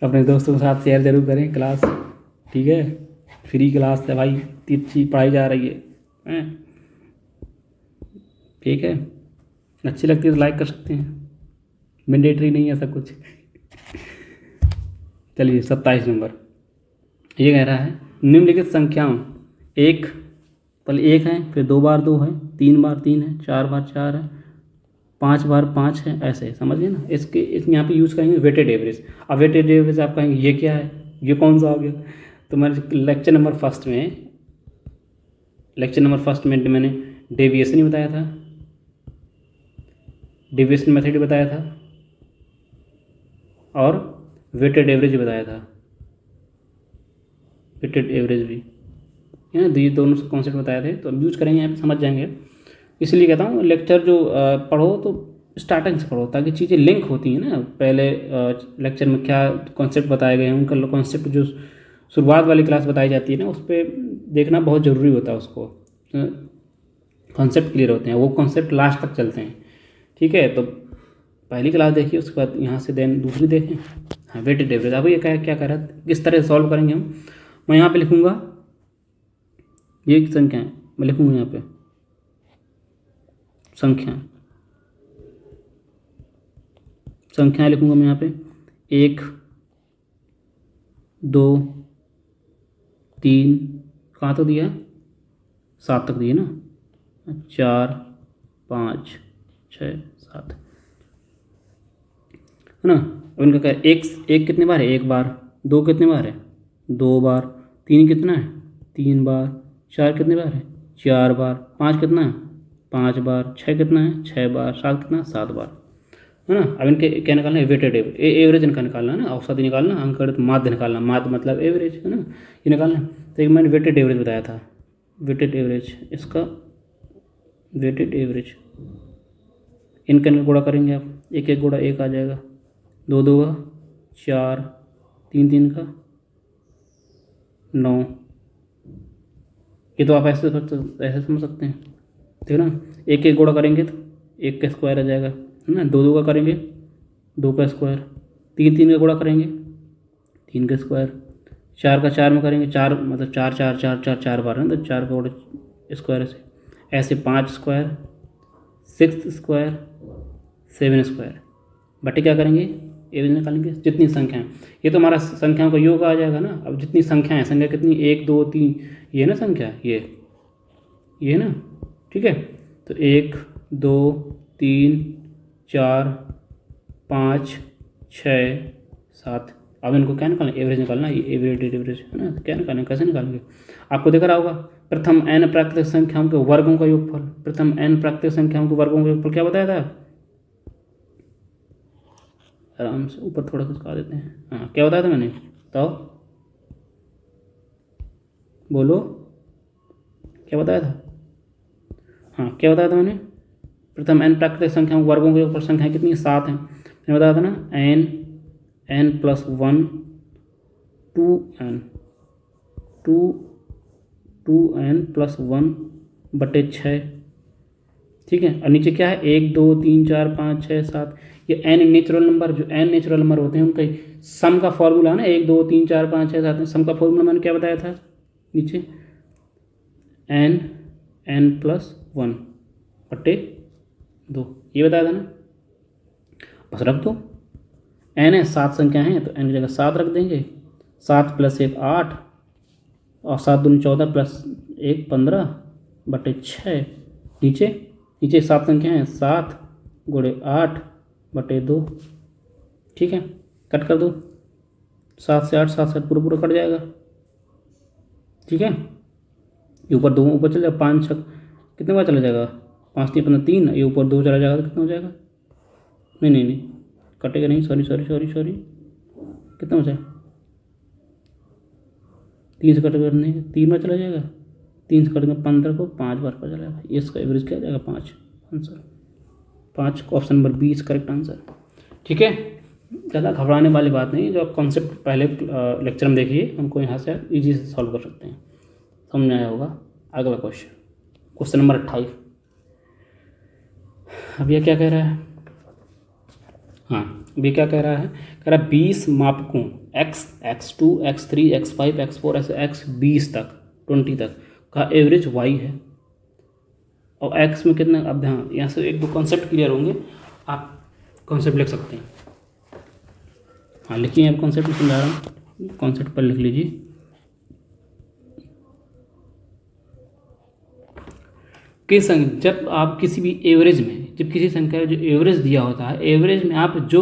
S1: अपने दोस्तों के साथ शेयर ज़रूर करें क्लास। ठीक है, फ्री क्लास है भाई, इतनी अच्छी पढ़ाई जा रही है। ठीक है, अच्छी लगती है तो लाइक कर सकते हैं, मैंडेटरी नहीं है ऐसा कुछ। चलिए 27 नंबर ये कह रहा है निम्नलिखित संख्याओं, एक पहले 1 है, फिर 2 बार 2 है, 3 बार 3 है, 4 बार 4 है, 5 बार 5 है, ऐसे समझ गए ना। इसके यहाँ पे यूज़ करेंगे वेटेड एवरेज। अब वेटेड एवरेज आप कहेंगे ये क्या है, ये कौन सा हो गया, तो मैंने लेक्चर नंबर फर्स्ट में मैंने डेविएशन ही बताया था, डेविएशन मेथड ही बताया था और वेटेड एवरेज बताया था, वेटेड एवरेज भी है ना, ये दोनों कॉन्सेप्ट बताए थे। तो अब यूज़ करेंगे यहाँ पे, समझ जाएंगे। इसलिए कहता हूँ लेक्चर जो पढ़ो तो स्टार्टिंग से पढ़ो, ताकि चीज़ें लिंक होती हैं ना। पहले लेक्चर में क्या कॉन्सेप्ट बताए गए हैं, उनका कॉन्सेप्ट जो शुरुआत वाली क्लास बताई जाती है ना, उस पर देखना बहुत ज़रूरी होता है। उसको कॉन्सेप्ट क्लियर होते हैं, वो कॉन्सेप्ट लास्ट तक चलते हैं। ठीक है, तो पहली क्लास देखिए, उसके बाद यहाँ से देन दूसरी देखें। हाँ, वेटेड एवरेज। अब ये क्या कर रहा है, किस तरह से सॉल्व करेंगे हम। मैं यहाँ पे लिखूँगा, ये संख्या है, मैं लिखूँगा यहाँ पे संख्याएं लिखूँगा मैं यहाँ पे 1 2 3, कहाँ तक दिया, 7 तक दिए ना, 4 5 6 7 है ना। अब इनका क्या है, एक कितने बार है, 1 बार, 2 कितने बार है, 2 बार, 3 कितना है, 3 बार, 4 कितने बार है, 4 बार, 5 कितना है, 5 बार, 6 कितना है, 6 बार, 7 कितना है, 7 बार, है ना। अब इनके क्या निकालना है, वेटेड एवरेज इनका निकालना है ना, औसत निकालना, अंकगणित माध्य निकालना, माध्य मतलब एवरेज है ना, ये निकालना है। तो एक मैंने वेटेड एवरेज बताया था, वेटेड एवरेज, इसका वेटेड एवरेज, इनका गुणा करेंगे आप, एक एक गुणा 1 आ जाएगा, 2 2 का 4, 3 3 का 9। ये तो आप ऐसे समझ सकते हैं, ठीक है ना। एक एक गुणा करेंगे तो 1 का स्क्वायर आ जाएगा, है ना। 2 2 का करेंगे 2 का स्क्वायर, 3 3 का गुणा करेंगे 3 का स्क्वायर, 4 का 4 में करेंगे 4 मतलब 4 4 4 4 4 बार है, तो 4 का गुणा स्क्वायर से, ऐसे 5 स्क्वायर, 6 स्क्वायर, 7 स्क्वायर, बटे क्या करेंगे, एवरेज निकालेंगे जितनी संख्या है। ये तो हमारा संख्याओं का योग आ जाएगा ना। अब जितनी संख्या है, संख्या कितनी, 1 2 3, ये है ना संख्या, ये है ना। ठीक है, तो 1 2 3 4 5 6 7। अब इनको क्या निकालना, एवरेज निकालना, ये एवरेज है ना। क्या निकालेंगे, कैसे निकालेंगे, आपको दिख रहा होगा। प्रथम n प्राकृतिक संख्याओं के वर्गों का योगफल, प्रथम n प्राकृतिक संख्याओं के वर्गों का योगफल क्या बताया था, आराम से ऊपर थोड़ा सा देते हैं। हाँ, क्या बताया था मैंने, बताओ, बोलो, क्या बताया था। हाँ, क्या बताया था मैंने, प्रथम n प्राकृतिक संख्याओं के वर्गों के ऊपर संख्याएं कितनी है, 7 हैं। मैंने बताया था ना, n प्लस 1 2n प्लस 1 बटे 6। ठीक है, और नीचे क्या है, 1 2 3 4 5 6 7। ये n नेचुरल नंबर, जो n नेचुरल नंबर होते हैं उनका सम का फॉर्मूला है ना, 1 2 3 4 5 6 7 सम का फॉर्मूला मैंने क्या बताया था नीचे, n प्लस 1 बटे 2, ये बताया था ना। बस रख दो, n है, 7 संख्या है तो n की जगह 7 रख देंगे, 7 प्लस 1 8 और 7 दूनी 14 प्लस 1 15 बटे 6। नीचे 7 संख्या है, 7 गुणे 8 बटे 2। ठीक है, कट कर दो, 7 से 8 7 से 8 पूरा पूरा कट जाएगा। ठीक है, ये ऊपर 2 ऊपर चले जाएगा, 5 6 कितने बार चला जाएगा, 5 3 15 3, ये ऊपर 2 चला जाएगा तो कितना हो जाएगा, नहीं, कटेगा नहीं, सॉरी सॉरी सॉरी सॉरी, कितना बचा? 3 से कटेगा नहीं, 3 बार चला जाएगा, 3 से कटेगा 15 को 5 बार का चला जाएगा, इसका एवरेज क्या जाएगा? 5। Answer 5, option number B is correct answer. ठीक है, ज़्यादा घबराने वाली बात नहीं, जो आप कॉन्सेप्ट पहले लेक्चर में देखिए उनको यहाँ से इजी से सॉल्व कर सकते हैं, समझ में आया होगा। अगला क्वेश्चन नंबर 28। अब यह क्या कह रहा है? हाँ, अभी क्या कह रहा है? कह रहा है 20 मापकों x, x2, x3, x5, x4 ऐसे x 20 तक 20 तक का एवरेज y है, और x में कितना? अब ध्यान, यहाँ से एक दो कॉन्सेप्ट क्लियर होंगे, आप कॉन्सेप्ट लिख सकते हैं। हाँ लिखिए, आप कॉन्सेप्ट समझा रहा हूँ, कॉन्सेप्ट पर लिख लीजिए। जब आप किसी भी एवरेज में, जब किसी संख्या का जो एवरेज दिया होता है, एवरेज में आप जो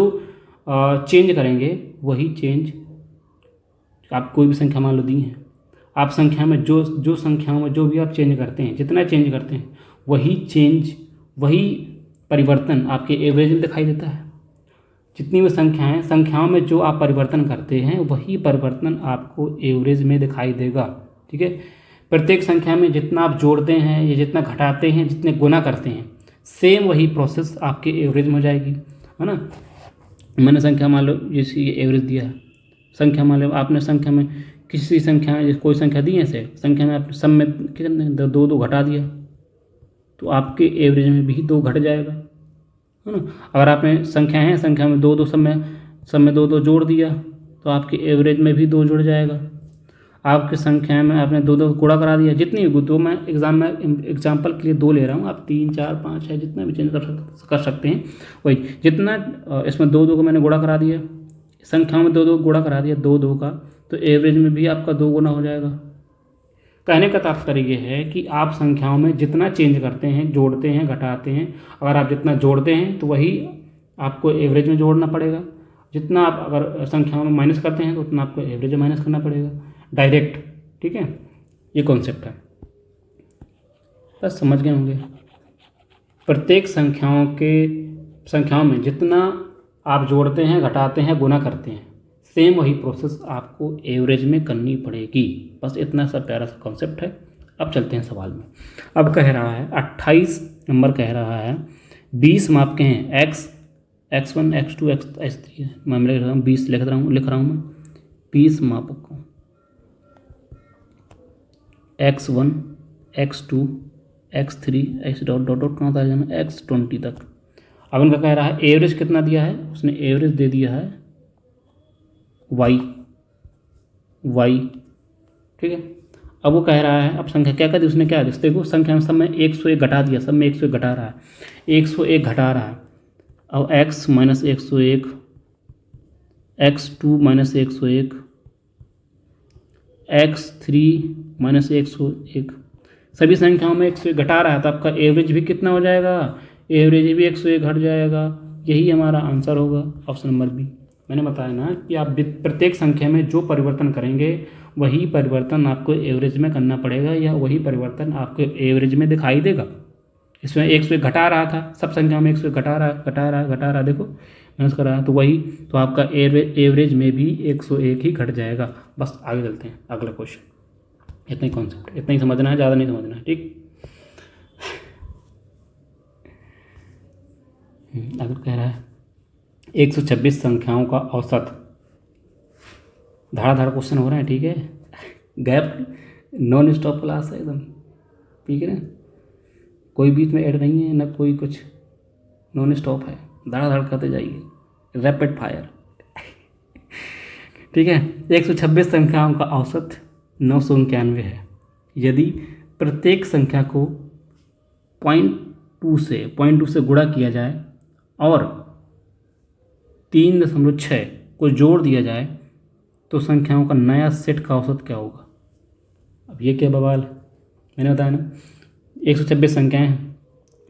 S1: चेंज करेंगे वही चेंज, आप कोई भी संख्या मान लो दी है, आप संख्या में जो संख्याओं में जो भी आप चेंज करते हैं, जितना चेंज करते हैं वही चेंज, वही परिवर्तन आपके एवरेज में दिखाई देता है। जितनी भी संख्याएं, संख्याओं में जो आप परिवर्तन करते हैं वही परिवर्तन आपको एवरेज में दिखाई देगा। ठीक है, प्रत्येक संख्या में जितना आप जोड़ते हैं या जितना घटाते हैं, जितने गुना करते हैं, सेम वही प्रोसेस आपके एवरेज में हो जाएगी, है ना। मैंने संख्या मान लो जैसे ये एवरेज दिया है, संख्या मान लो आपने संख्या में किसी संख्या में कोई संख्या दी है, से संख्या में आपने सब में कितने 2 घटा दिया, तो आपके एवरेज में भी 2 घट जाएगा, है ना। अगर आपने संख्या है, संख्या में 2 सब में 2 जोड़ दिया, तो आपके एवरेज में भी 2 जुड़ जाएगा। आपकी संख्या में आपने 2 गुणा करा दिया, जितनी भी 2, मैं एग्जाम्पल के लिए 2 ले रहा हूँ, आप 3, 4, 5 है जितना भी चेंज कर सकते हैं, वही जितना इसमें 2 को मैंने गुणा करा दिया, संख्याओं में 2 गुणा करा दिया 2 का, तो एवरेज में भी आपका 2 गुना हो जाएगा। कहने का तात्पर्य ये है कि आप संख्याओं में जितना चेंज करते हैं, जोड़ते हैं, घटाते हैं, अगर आप जितना जोड़ते हैं तो वही आपको एवरेज में जोड़ना पड़ेगा, जितना आप अगर संख्याओं में माइनस करते हैं तो उतना आपको एवरेज में माइनस करना पड़ेगा, डायरेक्ट। ठीक है, ये कॉन्सेप्ट है, बस समझ गए होंगे। प्रत्येक संख्याओं में जितना आप जोड़ते हैं, घटाते हैं, गुना करते हैं, सेम वही प्रोसेस आपको एवरेज में करनी पड़ेगी। बस इतना सा प्यारा सा कॉन्सेप्ट है। अब चलते हैं सवाल में। अब कह रहा है 28 नंबर कह रहा है 20 मापके हैं x1, x2, x3, मैं लिख रहा हूँ 20 लिख रहा हूँ मैं 20 मापकों x1, x2, x3, x dot dot dot कहाँ था जाना x20 तक। अब उनका कह रहा है एवरेज कितना दिया है, उसने एवरेज दे दिया है y। ठीक है, अब वो कह रहा है, अब संख्या क्या कर दी उसने, क्या देखो संख्या में सब में 101 घटा दिया, सब में 101 घटा रहा है, 101 घटा रहा है। अब x minus 101, x2 minus 101, x3 minus 101, सभी संख्याओं में 101 घटा रहा है, तो आपका एवरेज भी कितना हो जाएगा, एवरेज भी 101 घट जाएगा। यही हमारा आंसर होगा, ऑप्शन नंबर बी। मैंने बताया ना कि आप प्रत्येक संख्या में जो परिवर्तन करेंगे वही परिवर्तन आपको एवरेज में करना पड़ेगा, या वही परिवर्तन आपको एवरेज में दिखाई देगा। इसमें 101 घटा रहा था, सब संख्या में 101 घटा रहा, देखो माइनस कर रहा है, तो वही तो आपका एवरेज में भी 101 ही घट जाएगा। बस आगे चलते हैं, अगला क्वेश्चन। इतना ही कॉन्सेप्ट, इतना ही समझना है, ज़्यादा नहीं समझना है। ठीक, अगर कह रहा है 126 संख्याओं का औसत, धाड़ा क्वेश्चन हो रहा है। ठीक है, गैप नॉन स्टॉप क्लास है एकदम, ठीक है ना, कोई बीच में ऐड नहीं है ना, कोई कुछ, नॉन स्टॉप है, धाड़ करते जाइए, रैपिड फायर। ठीक है, 126 संख्याओं का औसत 991 है। यदि प्रत्येक संख्या को 0.2 से गुणा किया जाए और 3.6 को जोड़ दिया जाए तो संख्याओं का नया सेट का औसत क्या होगा। अब ये क्या बवाल है, मैंने बताया ना 126 संख्याएं हैं,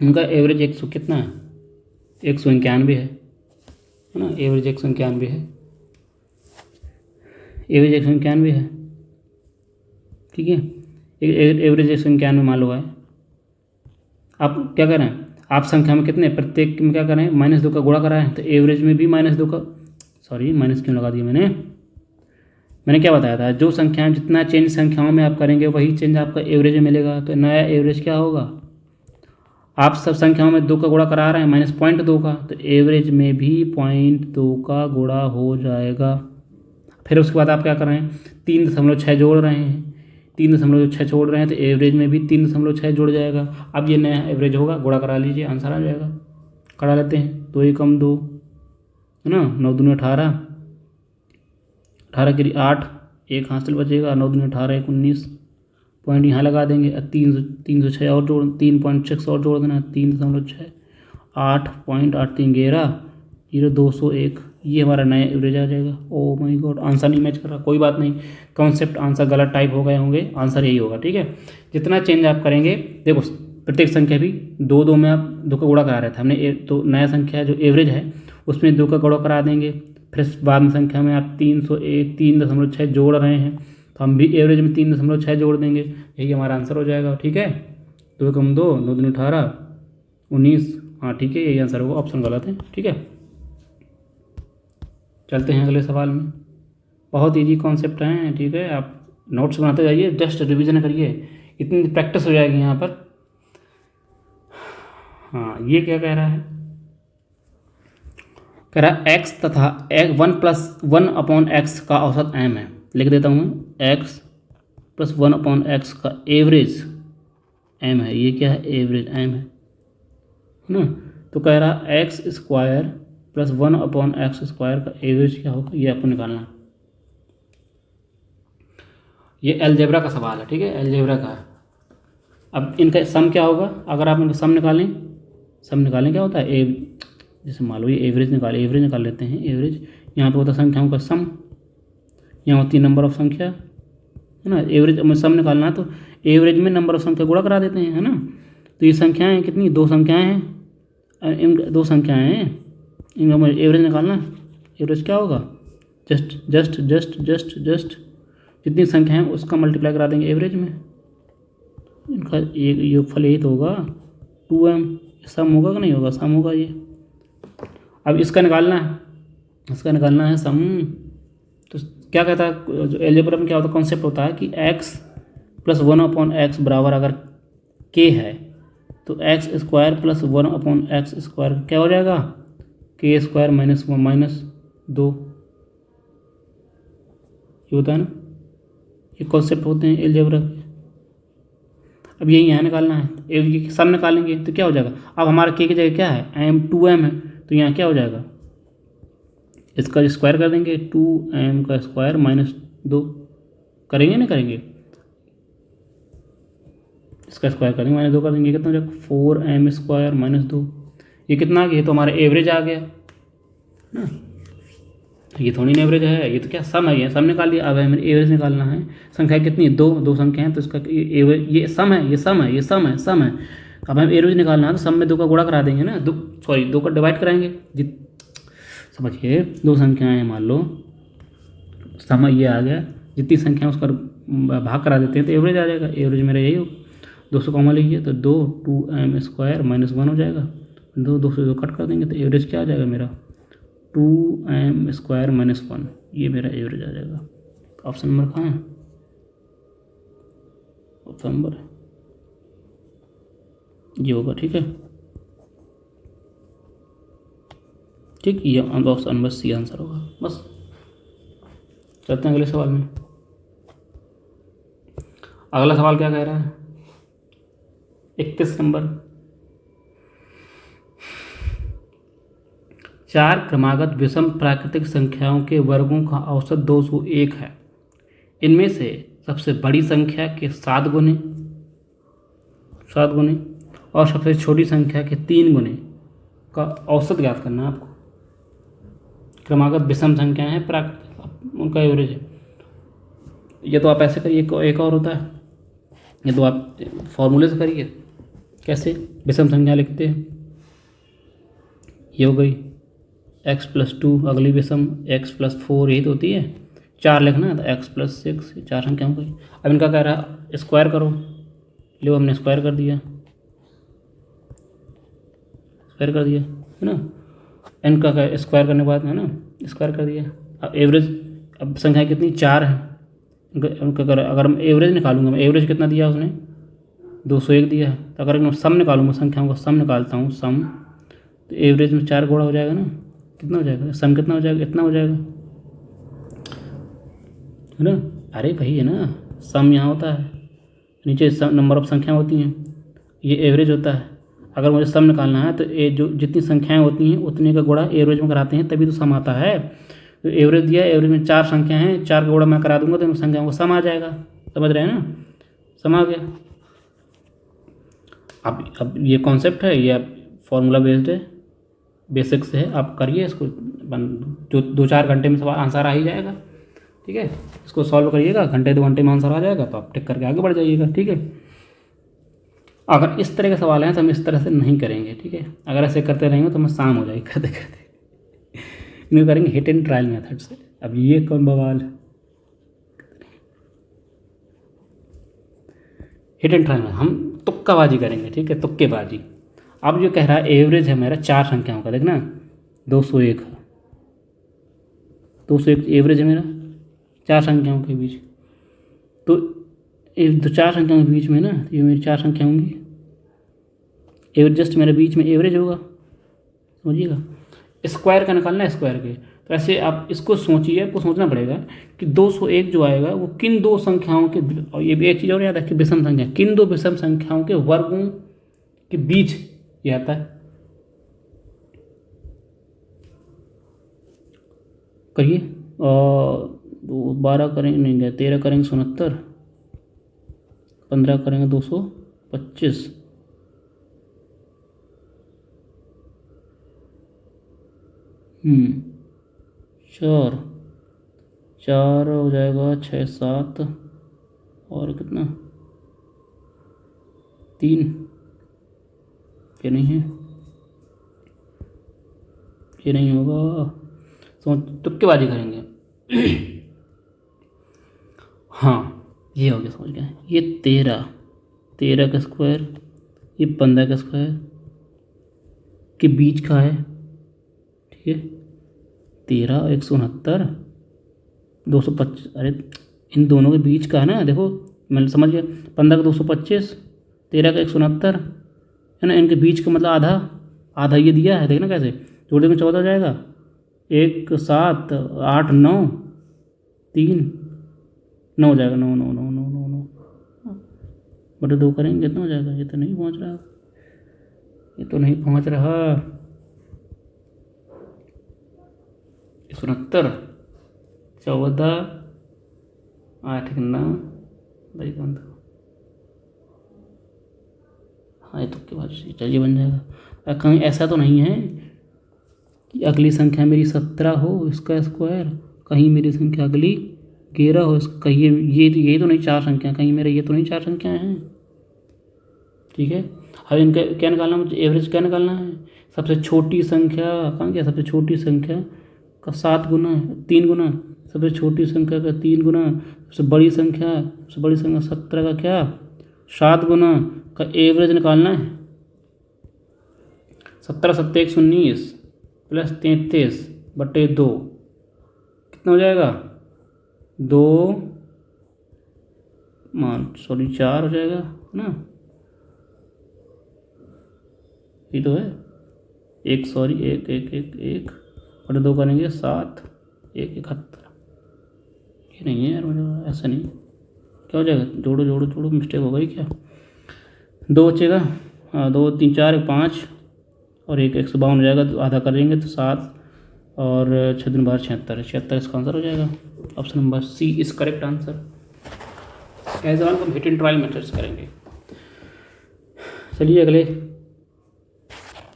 S1: उनका एवरेज 100 कितना है, 191 है ना, एवरेज 191 है, एवरेज 191 है। ठीक है, एवरेज 191 मान लो है। आप क्या कर रहे हैं, आप संख्या में कितने, प्रत्येक में क्या करें, -2 का गुणा कराएं, तो एवरेज में भी -2 का, सॉरी माइनस क्यों लगा दिया मैंने क्या बताया था, जो संख्याएं, जितना चेंज संख्याओं में आप करेंगे वही चेंज आपका एवरेज में मिलेगा। तो नया एवरेज क्या होगा, आप सब संख्याओं में 2 का गुणा करा रहे हैं -0.2 का, तो एवरेज में भी 0.2 का गुणा हो जाएगा। फिर उसके बाद आप क्या कर रहे हैं, 3.6 जोड़ रहे हैं, 3.6 छोड़ रहे हैं, तो एवरेज में भी 3.6 जुड़ जाएगा। अब ये नया एवरेज होगा, गुणा करा लीजिए, आंसर आ जाएगा। करा लेते हैं, 2 एकम 2 है ना, 9 दूनी 18, 18 की 8, एक हासिल बचेगा, 9 दूनी 18, 1 19, पॉइंट यहाँ लगा देंगे। 306 और जोड़, 3.6 और जोड़ देना, 3.6, 8.8 3 11 0 201, ये हमारा नया एवरेज आ जाएगा। ओ माय गॉड, आंसर नहीं मैच कर रहा, कोई बात नहीं, कॉन्सेप्ट आंसर गलत टाइप हो गए होंगे, आंसर यही होगा। ठीक है, जितना चेंज आप करेंगे, देखो प्रत्येक संख्या भी 2 में आप 2 का गुणा करा रहे थे हमने, तो नया संख्या जो एवरेज है उसमें 2 का गुणा करा देंगे। फिर बाद में संख्या में आप 301 3.6 जोड़ रहे हैं, तो हम भी एवरेज में 3.6 जोड़ देंगे, यही हमारा आंसर हो जाएगा। ठीक है, 2 एकम 2, 9 दूनी 18 19, हाँ ठीक है, यही आंसर होगा, ऑप्शन गलत है। ठीक है, चलते हैं अगले सवाल में। बहुत इजी कॉन्सेप्ट हैं। ठीक है, आप नोट्स बनाते जाइए, जस्ट रिवीजन करिए, इतनी प्रैक्टिस हो जाएगी यहाँ पर। हाँ, ये क्या कह रहा है, कह रहा है x तथा 1+1/x का औसत m है। लिख देता हूँ मैं, x + 1/x का एवरेज m है। ये क्या है, एवरेज m है ना। तो कह रहा x² + 1/x² का एवरेज क्या होगा, ये आपको निकालना है। ये अलजेब्रा का सवाल है। ठीक है, अलजेब्रा का है। अब इनका सम क्या होगा, अगर आप इनका सम निकालें क्या होता है, जैसे मान लो ये एवरेज निकाल लेते हैं। एवरेज यहाँ पे होता है संख्याओं का सम, यहाँ होती है नंबर ऑफ संख्या, है ना। एवरेज में सम निकालना है, तो एवरेज में नंबर ऑफ संख्या गुणा करा देते हैं, है ना। तो ये संख्याएँ कितनी, 2 संख्याएँ हैं, इन 2 संख्याएँ हैं, इनका मुझे एवरेज निकालना है। एवरेज क्या होगा, जस्ट जितनी संख्या है उसका मल्टीप्लाई करा देंगे एवरेज में। इनका एक योगफल यही तो होगा, 2m। सम होगा कि नहीं होगा, सम होगा ये। अब इसका निकालना है सम। तो क्या कहता है, जो अलजेब्रा में क्या होता है, कॉन्सेप्ट होता है कि x + 1/x बराबर अगर k है, तो x² + 1/x² क्या हो जाएगा, k² - 2। ये होता है ना, ये कॉन्सेप्ट होते हैं अलजेब्रा के। अब यही यहाँ निकालना है, ये सम निकालेंगे तो क्या हो जाएगा। अब हमारा k की जगह क्या है, m2m है, तो यहाँ क्या हो जाएगा, इसका स्क्वायर कर देंगे, 2m का स्क्वायर -2 करेंगे, नहीं करेंगे, इसका स्क्वायर करेंगे, -2 कर देंगे, कितना हो जाएगा, 4m² - 2। ये कितना आ गया, ये तो हमारा एवरेज आ गया ना। ये थोड़ी ना एवरेज है, ये तो क्या सम है, ये सम निकाल लिया। अब हमें एवरेज निकालना है, संख्या कितनी है, 2 संख्या है, तो इसका ये सम है, ये सम है। अब हमें एवरेज निकालना है, तो सम में 2 का गुणा करा देंगे ना, 2 का डिवाइड कराएंगे। समझिए, 2 संख्याएं हैं मान लो, सम ये आ गया, जितनी संख्या उसका भाग करा देते हैं तो एवरेज आ जाएगा। एवरेज मेरा यही हो, 200 कॉमन लीजिए, तो 2m² - 1 हो जाएगा, 2 से 2 कट कर देंगे, तो एवरेज क्या आ जाएगा मेरा, 2m² - 1। ये मेरा एवरेज आ जाएगा। ऑप्शन नंबर कहाँ है, ऑप्शन नंबर ये होगा। ठीक है, ठीक, ये ऑप्शन नंबर सी आंसर होगा। बस चलते हैं अगले सवाल में। अगला सवाल क्या कह रहा है, 31 नंबर, 4 क्रमागत विषम प्राकृतिक संख्याओं के वर्गों का औसत 201 है। इनमें से सबसे बड़ी संख्या के 7 गुने और सबसे छोटी संख्या के 3 गुने का औसत ज्ञात करना है आपको। क्रमागत विषम संख्याएं हैं, प्राकृतिक, उनका एवरेज है। ये तो आप ऐसे करिए, एक और होता है, ये तो आप फॉर्मूले से करिए। कैसे विषम संख्या लिखते हैं, ये हो गई x + 2, अगली विषम x + 4, यही तो होती है। 4 लिखना है तो x + 6, 4 संख्या हो गई। अब इनका कह रहा है स्क्वायर करो, लो हमने स्क्वायर कर दिया, स्क्वायर कर दिया है ना, एन का स्क्वायर करने के बाद है ना स्क्वायर कर दिया। अब एवरेज, अब संख्या कितनी 4 है, उनका अगर हम एवरेज निकालूंगा, मैं एवरेज कितना दिया उसने 201 दिया है, तो अगर मैं सम निकालूंगा, संख्याओं का सम निकालता हूँ सम, तो एवरेज में 4 गुणा हो जाएगा ना, कितना हो जाएगा सम, कितना हो जाएगा, इतना हो जाएगा है ना। अरे भाई है ना, सम यहाँ होता है, नीचे नंबर ऑफ संख्या होती हैं, ये एवरेज होता है। अगर मुझे सम निकालना है तो ये जो जितनी संख्याएं होती हैं उतने का गुणा एवरेज में कराते हैं, तभी तो सम आता है। तो एवरेज दिया, एवरेज में 4 संख्या हैं, 4 का गुणा मैं करा दूंगा तो इन संख्याओं का सम आ जाएगा, समझ रहे हैं ना, सम आ गया। अब ये कॉन्सेप्ट है, ये आप फॉर्मूला बेस्ड है, बेसिक्स है, आप करिए इसको, जो 2-4 घंटे में सवाल आंसर आ ही जाएगा, ठीक है। इसको सॉल्व करिएगा, घंटे 2 घंटे में आंसर आ जाएगा, तो आप टिक करके आगे बढ़ जाइएगा, ठीक है। अगर इस तरह के सवाल हैं तो हम इस तरह से नहीं करेंगे, ठीक है। अगर ऐसे करते रहेंगे तो हमें शाम हो जाएगी करते करते। इनको करेंगे हिट एंड ट्रायल मेथड से। अब ये कौन बवाल, हिट एंड ट्रायल में हम तुक्काबाजी करेंगे, ठीक है, तुक्केबाजी। अब जो कह रहा है एवरेज है मेरा 4 संख्याओं का, देखना 201 है, 201 एवरेज है मेरा 4 संख्याओं के बीच, तो 4 संख्याओं के बीच में ना, ये मेरी 4 संख्या होंगी, एवरेज जस्ट मेरे बीच में एवरेज होगा, समझिएगा। स्क्वायर का निकालना है स्क्वायर के, तो ऐसे आप इसको सोचिए, आपको सोचना पड़ेगा कि 201 जो आएगा वो किन 2 संख्याओं के, और ये भी एक चीज़ और याद है कि विषम संख्या, किन 2 विषम संख्याओं के वर्गों के बीच ये आता है। करिए, 12 करेंगे नहीं गए, 13 करेंगे 69, 15 करेंगे 225, 4 हो जाएगा, 6 7 और कितना 3, ये नहीं है, ये नहीं होगा, तो तुक्केबाजी करेंगे। हाँ ये हो गया, समझ गए, ये 13 का स्क्वायर, ये 15 का स्क्वायर के बीच का है, ठीक है। 13 169 225, अरे इन दोनों के बीच का है ना, देखो मैं समझ गया, 15 का 225, 13 का 169 है ना, इनके बीच का मतलब आधा, आधा ये दिया है, देखना कैसे जोड़ देंगे 14 हो जाएगा, 1 7 8 9 3 9 हो जाएगा, 9 9 9 9 9 9 बटे 2 करेंगे कितना हो जाएगा, ये तो नहीं पहुंच रहा, ये तो नहीं पहुंच रहा, 69 14 8 9 भाई बंद, हाँ ये तो के बाद चलिए बन जाएगा। कहीं ऐसा तो नहीं है कि अगली संख्या मेरी 17 हो इसका स्क्वायर, कहीं मेरी संख्या अगली 11 हो इसका, कहीं ये तो नहीं 4 संख्या, कहीं मेरे ये तो नहीं 4 संख्याएँ हैं, ठीक है। अब इनका क्या निकालना, मुझे एवरेज क्या निकालना है, सबसे छोटी संख्या कहाँ गया, सबसे छोटी संख्या का 7 गुना 3 गुना, सबसे छोटी संख्या का 3 गुना, सबसे बड़ी संख्या 17 का क्या 7 गुना का एवरेज निकालना है। 17 7 119 प्लस 33 बटे 2 कितना हो जाएगा, 4 हो जाएगा ना, ये तो है एक बटे 2 करेंगे 7 1 71, ये नहीं है यार, मुझे ऐसा नहीं, क्या हो जाएगा, जोड़ो मिस्टेक हो गई क्या, 2 बचेगा, हाँ 2 3 4 5 और 152 हो जाएगा, तो आधा करेंगे तो 7 और 6 दिन बार 76 इसका आंसर हो जाएगा। Option number C is correct answer. ऐसे सवाल को हम हिट एंड ट्रायल मेथड्स करेंगे। चलिए अगले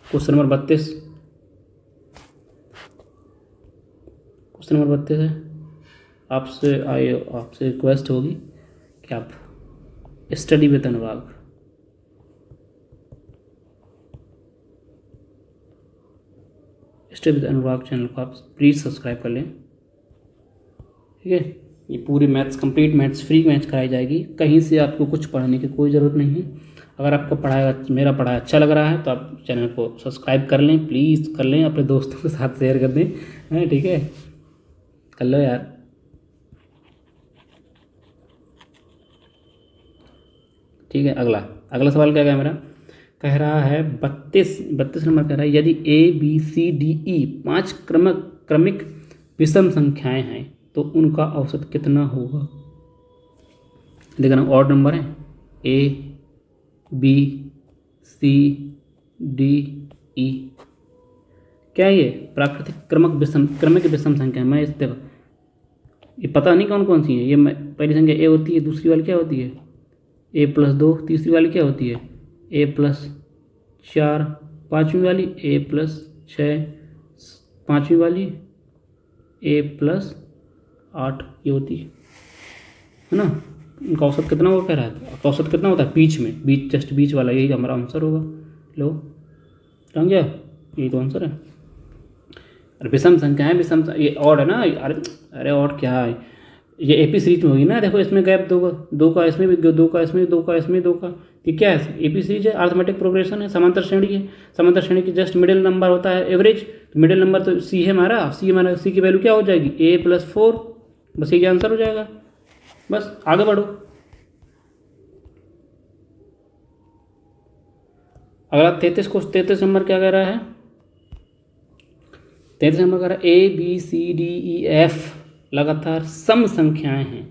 S1: क्वेश्चन नंबर 32, क्वेश्चन नंबर 32 है, आपसे रिक्वेस्ट होगी कि आप स्टडी विद अनुराग चैनल को आप प्लीज़ सब्सक्राइब कर लें, ठीक है। ये पूरी maths complete maths free maths कराई जाएगी, कहीं से आपको कुछ पढ़ने की कोई ज़रूरत नहीं है। अगर आपको मेरा पढ़ाया अच्छा लग रहा है तो आप चैनल को सब्सक्राइब कर लें, प्लीज़ कर लें, अपने दोस्तों के साथ शेयर कर दें, हैं, ठीक है, कर लो यार। ठीक है, अगला अगला सवाल क्या है मेरा, कह रहा है 32 नंबर कह रहा है, यदि ABCDE 5 क्रमिक विषम संख्याएं हैं तो उनका औसत कितना होगा। देखना, ऑड नंबर है, ABCDE, क्या है ये, प्राकृतिक क्रमिक विषम संख्या। मैं इस देखो, ये पता नहीं कौन कौन सी है, ये पहली संख्या A होती है, दूसरी वाली क्या होती है A+2, तीसरी वाली क्या होती है A+4, पाँचवीं वाली A+6, पाँचवीं वाली A+8, ये होती है ना। इनका औसत कितना होगा कह रहा है, औसत कितना होता है बीच जस्ट बीच वाला, यही हमारा आंसर होगा। लो समझ गया, यही तो आंसर है। अरे विषम संख्या है, ये ऑड है ना, अरे ऑड क्या है, ये AP सीरीज में होगी ना। देखो इसमें गैप दो का इसमें भी, दो का इसमें, दो का इसमें, दो का, ये क्या है, AP सीरीज है, अरिथमेटिक प्रोग्रेशन है, समांतर श्रेणी है। समांतर श्रेणी की जस्ट मिडिल नंबर होता है एवरेज, तो मिडिल नंबर तो C है हमारा, C की वैल्यू क्या हो जाएगी A+4, बस ये आंसर हो जाएगा। बस आगे बढ़ो। अगला 33 नंबर क्या कह रहा है, 33 नंबर कह रहा है ABCDEF लगातार सम संख्याएं हैं।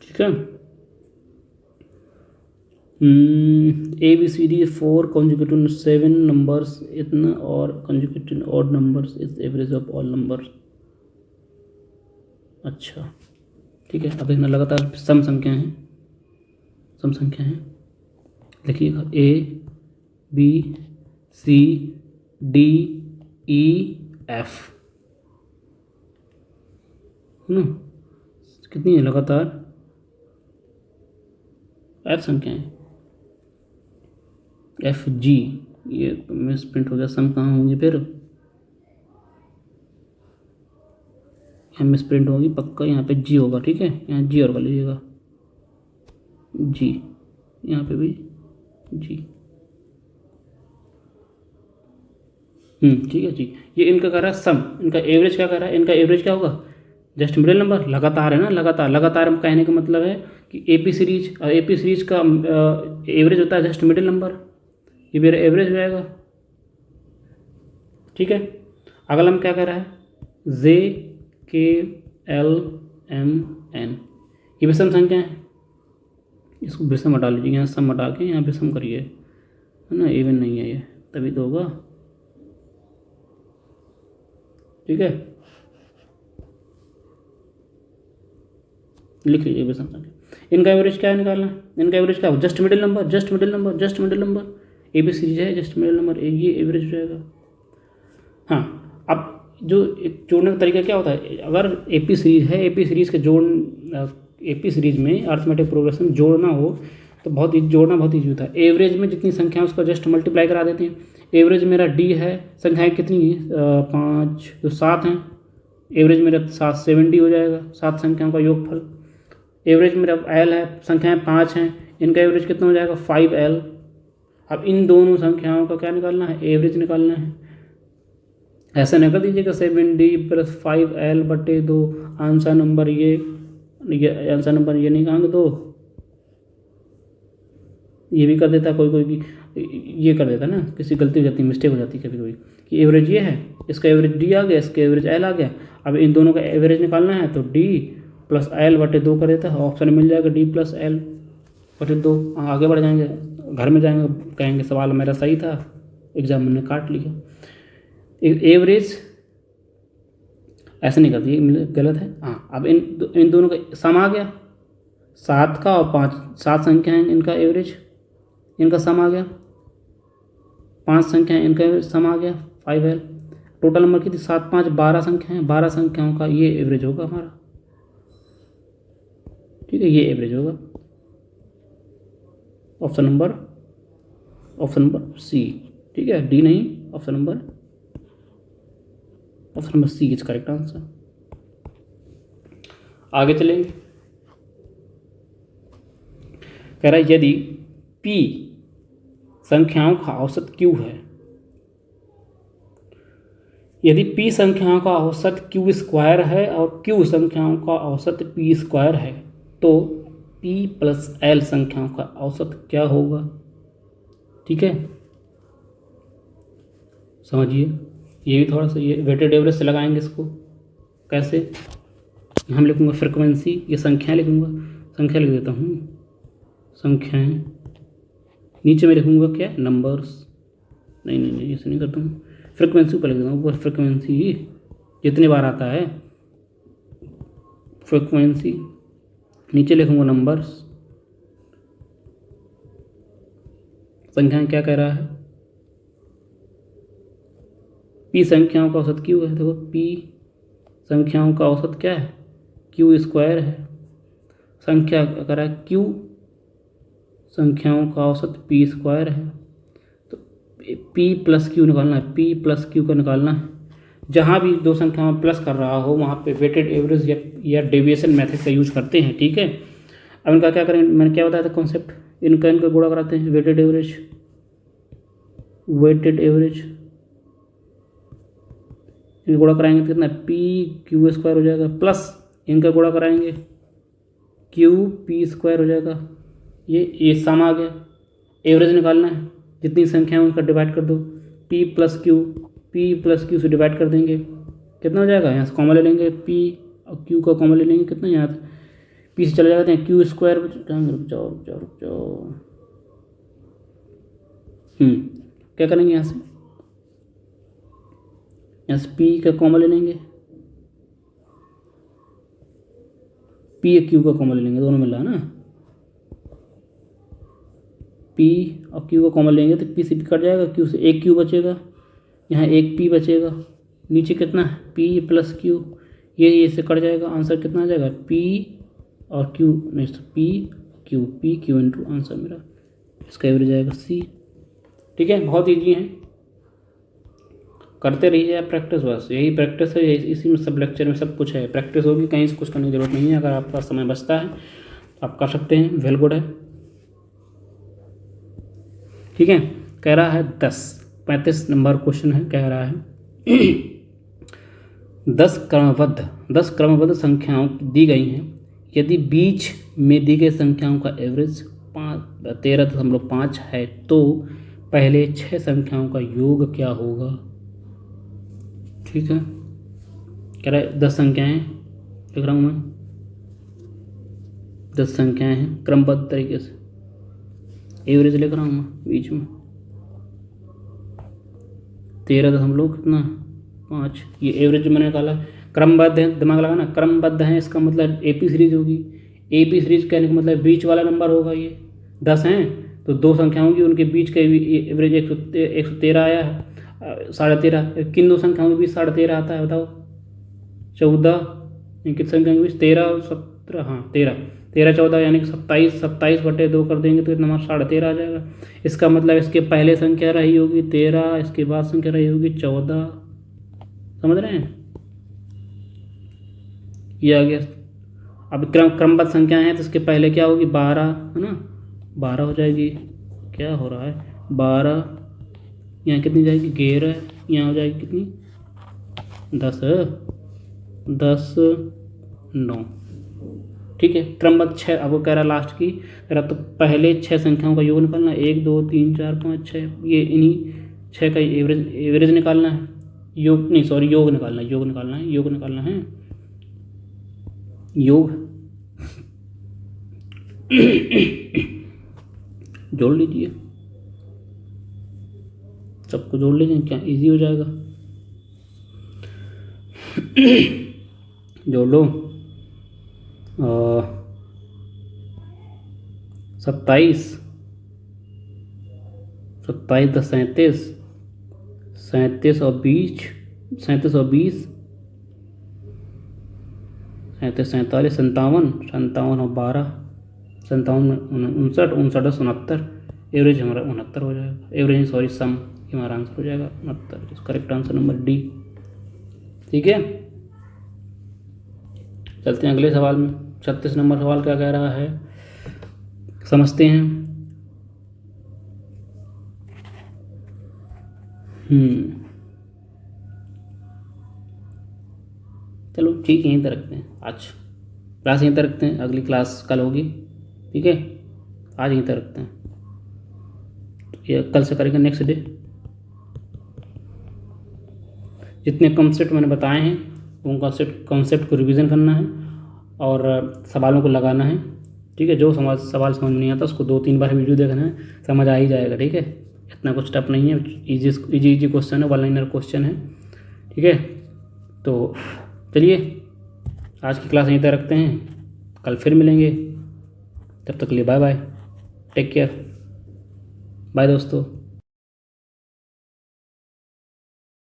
S1: ठीक है, ABCD 4 consecutive 7 numbers इतना, और consecutive odd numbers is average of all numbers। अच्छा ठीक है, अब देखना, लगातार सम संख्याएं हैं, देखिएगा ABCDEF है ना, कितनी है लगातार F संख्याएं, FG, ये मिस प्रिंट हो गया, सम कहाँ होंगे फिर, यहाँ मिस प्रिंट होगी पक्का, यहाँ पे G होगा, ठीक है, यहाँ G और लीजिएगा G, यहाँ पे भी G, ठीक है जी। ये इनका कह रहा है सम, इनका एवरेज क्या कह रहा है, इनका एवरेज क्या होगा, जस्ट मिडिल नंबर, लगातार है ना, लगातार हम कहने का मतलब है कि AP सीरीज का एवरेज होता है जस्ट मिडिल नंबर, ये मेरा एवरेज हो जाएगा। ठीक है, अगला हम क्या कह रहा है JKLMN, ये विषम संख्या है, इसको विषम हटा लीजिए, यहाँ सम हटा के यहाँ विषम करिए, है ना, इवन नहीं है ये, तभी तो होगा। ठीक है, लिख लीजिए विषम संख्या। इनका एवरेज क्या है निकालना, इनका एवरेज क्या हो, just middle number, AB series है, जस्ट मिडिल नंबर, ये एवरेज हो जाएगा। हाँ, अब जो एक जोड़ने का तरीका क्या होता है, अगर AP सीरीज है, AP सीरीज के AP सीरीज में अरिथमेटिक प्रोग्रेशन जोड़ना हो तो जोड़ना बहुत ईजी होता है। एवरेज में जितनी संख्या है उसको जस्ट मल्टीप्लाई करा देते हैं। एवरेज मेरा D है, संख्याएँ कितनी है 5, जो 7 हैं, एवरेज मेरा 7D हो जाएगा, 7 संख्याओं का योगफल। एवरेज मेरा L है, संख्याएँ 5 हैं, इनका एवरेज कितना हो जाएगा 5L। अब इन दोनों संख्याओं का क्या निकालना है, एवरेज निकालना है। ऐसा नहीं कर दीजिएगा 7D + 5L/2, आंसर नंबर ये आंसर नंबर ये नहीं कहांगे, तो ये भी कर देता है कोई भी, ये कर देता है ना, किसी गलती हो जाती है, मिस्टेक हो जाती है कभी कभी, कि एवरेज ये है, इसका एवरेज D आ गया, इसका एवरेज L आ गया। अब इन दोनों का एवरेज निकालना है तो D + L/2 कर देता है, ऑप्शन मिल जाएगा D + L/2। आगे बढ़ जाएंगे, घर में जाएंगे, कहेंगे सवाल मेरा सही था, एग्जाम में काट लिया। एवरेज ऐसे नहीं कर दिए, गलत है। हाँ, अब इन दोनों का सम आ गया, 7 का और 5, 7 संख्या है, इनका एवरेज, इनका सम आ गया, 5 संख्या है, इनका सम आ गया 5L। टोटल नंबर कितनी, 7, 5, 12 संख्या है, 12 संख्याओं का ये एवरेज होगा हमारा। ठीक है, ये एवरेज होगा, ऑप्शन नंबर C। ठीक है, D नहीं, option number C is correct answer. आगे चलेंगे। कह रहा है यदि p संख्याओं का औसत q है, यदि p संख्याओं का औसत q स्क्वायर है और q संख्याओं का औसत p स्क्वायर है, तो p प्लस l संख्याओं का औसत क्या होगा। ठीक है, समझिए। ये भी थोड़ा सा ये वेटेड एवरेज से लगाएंगे इसको। कैसे, हम लिखूंगा फ्रिक्वेंसी, ये संख्या लिखूंगा, संख्या लिख देता हूँ, संख्याएं। नीचे में लिखूंगा क्या, नंबर्स। नहीं नहीं नहीं, ऐसे नहीं करता हूँ, फ्रिक्वेंसी ऊपर लिख देता हूँ, ऊपर फ्रिक्वेंसी जितनी बार आता है फ्रिक्वेंसी, नीचे लिखूंगा नंबर्स। संख्याएं क्या कह रहा है, p संख्याओं का औसत q है। देखो p संख्याओं का औसत क्या है, q स्क्वायर है। संख्या कह रहा है q संख्याओं का औसत p स्क्वायर है, तो p प्लस q निकालना है, p प्लस q का निकालना है। जहाँ भी दो संख्याओं में प्लस कर रहा हो वहाँ पे वेटेड एवरेज या डेविएशन मेथड का यूज करते हैं। ठीक है, अब इनका क्या करेंगे, मैंने क्या बताया था कॉन्सेप्ट, इनका गुणा कराते हैं, वेटेड एवरेज, वेटेड एवरेज इनका गुणा कराएंगे तो कितना, पी क्यू स्क्वायर हो जाएगा, प्लस इनका गुणा कराएंगे क्यू पी स्क्वायर हो जाएगा। ये सम आ गया। एवरेज निकालना है, जितनी संख्या है उनका डिवाइड कर दो, पी प्लस क्यू से डिवाइड कर देंगे, कितना हो जाएगा, यहाँ से कॉमन ले लेंगे, पी और क्यू का कॉमन ले लेंगे, कितना यहाँ से पी से चले जाते हैं, क्यू स्क्वायर, रुक जाओ क्या करेंगे, यहाँ से पी का कॉमन ले लेंगे, पी या क्यू का कॉमन ले लेंगे, दोनों मिल रहा है ना, पी और क्यू का कॉमन लेंगे तो पी से पी कट जाएगा, क्यू से एक क्यू बचेगा, यहाँ एक पी बचेगा, नीचे कितना है पी प्लस क्यू, ये से कट जाएगा, आंसर कितना आ जाएगा, पी और Q, next P Q into answer मेरा, इसका एवरेज आएगा सी। ठीक है, बहुत ईजी है, करते रहिए आप प्रैक्टिस, बस यही प्रैक्टिस है, इसी में सब लेक्चर में सब कुछ है, प्रैक्टिस होगी, कहीं से कुछ करने की जरूरत नहीं है। अगर आपका समय बचता है तो आप कर सकते हैं, वेल गुड है। ठीक है, कह रहा है 35 नंबर क्वेश्चन है, कह रहा है 10 क्रमबद्ध संख्याओं दी गई हैं, यदि बीच में दी गई संख्याओं का एवरेज 13.5 है तो पहले 6 संख्याओं का योग क्या होगा। ठीक है, कह रहा है 10 संख्याएं लिख रहा हूँ मैं, 10 संख्याएं हैं क्रमबद्ध तरीके से, एवरेज लिख रहा हूँ मैं बीच में, 13.5, ये एवरेज मैंने निकाला, क्रमबद्ध है, दिमाग लगाना, क्रमबद्ध है इसका मतलब एपी सीरीज होगी, एपी सीरीज कहने का मतलब बीच वाला नंबर होगा। ये 10 हैं तो दो संख्या होंगी, उनके बीच का एवरेज 113 आया है, 13.5, किन दो संख्याओं के बीच 13.5 आता है बताओ, 14, किस संख्या के बीच 13 और 17, हाँ 13 14 यानी कि 27/2 कर देंगे तो इतना हमारा 13.5 आ जाएगा। इसका मतलब इसके पहले संख्या रही होगी 13, इसके बाद संख्या रही होगी 14, समझ रहे हैं, ये आ गया। अब क्रमबद्ध संख्याएं हैं तो इसके पहले क्या होगी 12, है ना, 12 हो जाएगी, क्या हो रहा है 12, यहाँ कितनी जाएगी 11, यहाँ हो जाएगी कितनी 10 9। ठीक है, क्रमबद्ध 6, अब वो कह रहा है लास्ट की, कह रहा तो पहले 6 संख्याओं का योग निकालना, 1 2 3 4 5 6, ये इन्हीं 6 का एवरेज निकालना है, योग निकालना है, योग जोड़ लीजिए, सबको जोड़ लीजिए, क्या इजी हो जाएगा, जोड़ लो, 27 10 37, 37 और 20, 37 और 20, 37 47, 57 और 12, 57 59 59 69, एवरेज हमारा 69 हो जाएगा, एवरेज सॉरी सम हमारा आंसर हो जाएगा 69, करेक्ट आंसर नंबर डी। ठीक है, चलते हैं अगले सवाल में। 36 नंबर सवाल क्या कह रहा है, समझते हैं। चलो ठीक है, यहीं तक रखते हैं आज, क्लास यहीं तक रखते हैं, अगली क्लास कल होगी, ठीक है। आज यहीं तक रखते हैं, ये कल से करेंगे नेक्स्ट डे। जितने कॉन्सेप्ट मैंने बताए हैं उन कॉन्सेप्ट को रिवीजन करना है और सवालों को लगाना है, ठीक है। जो सवाल समझ नहीं आता उसको 2-3 बार वीडियो देखना है, समझ आ ही जाएगा, ठीक है। इतना कुछ टफ नहीं है, इजी क्वेश्चन है, 1 लाइनर क्वेश्चन है, ठीक है। तो चलिए आज की क्लास यहीं तक रखते हैं, कल फिर मिलेंगे, तब तक के लिए bye bye, take care, bye दोस्तों।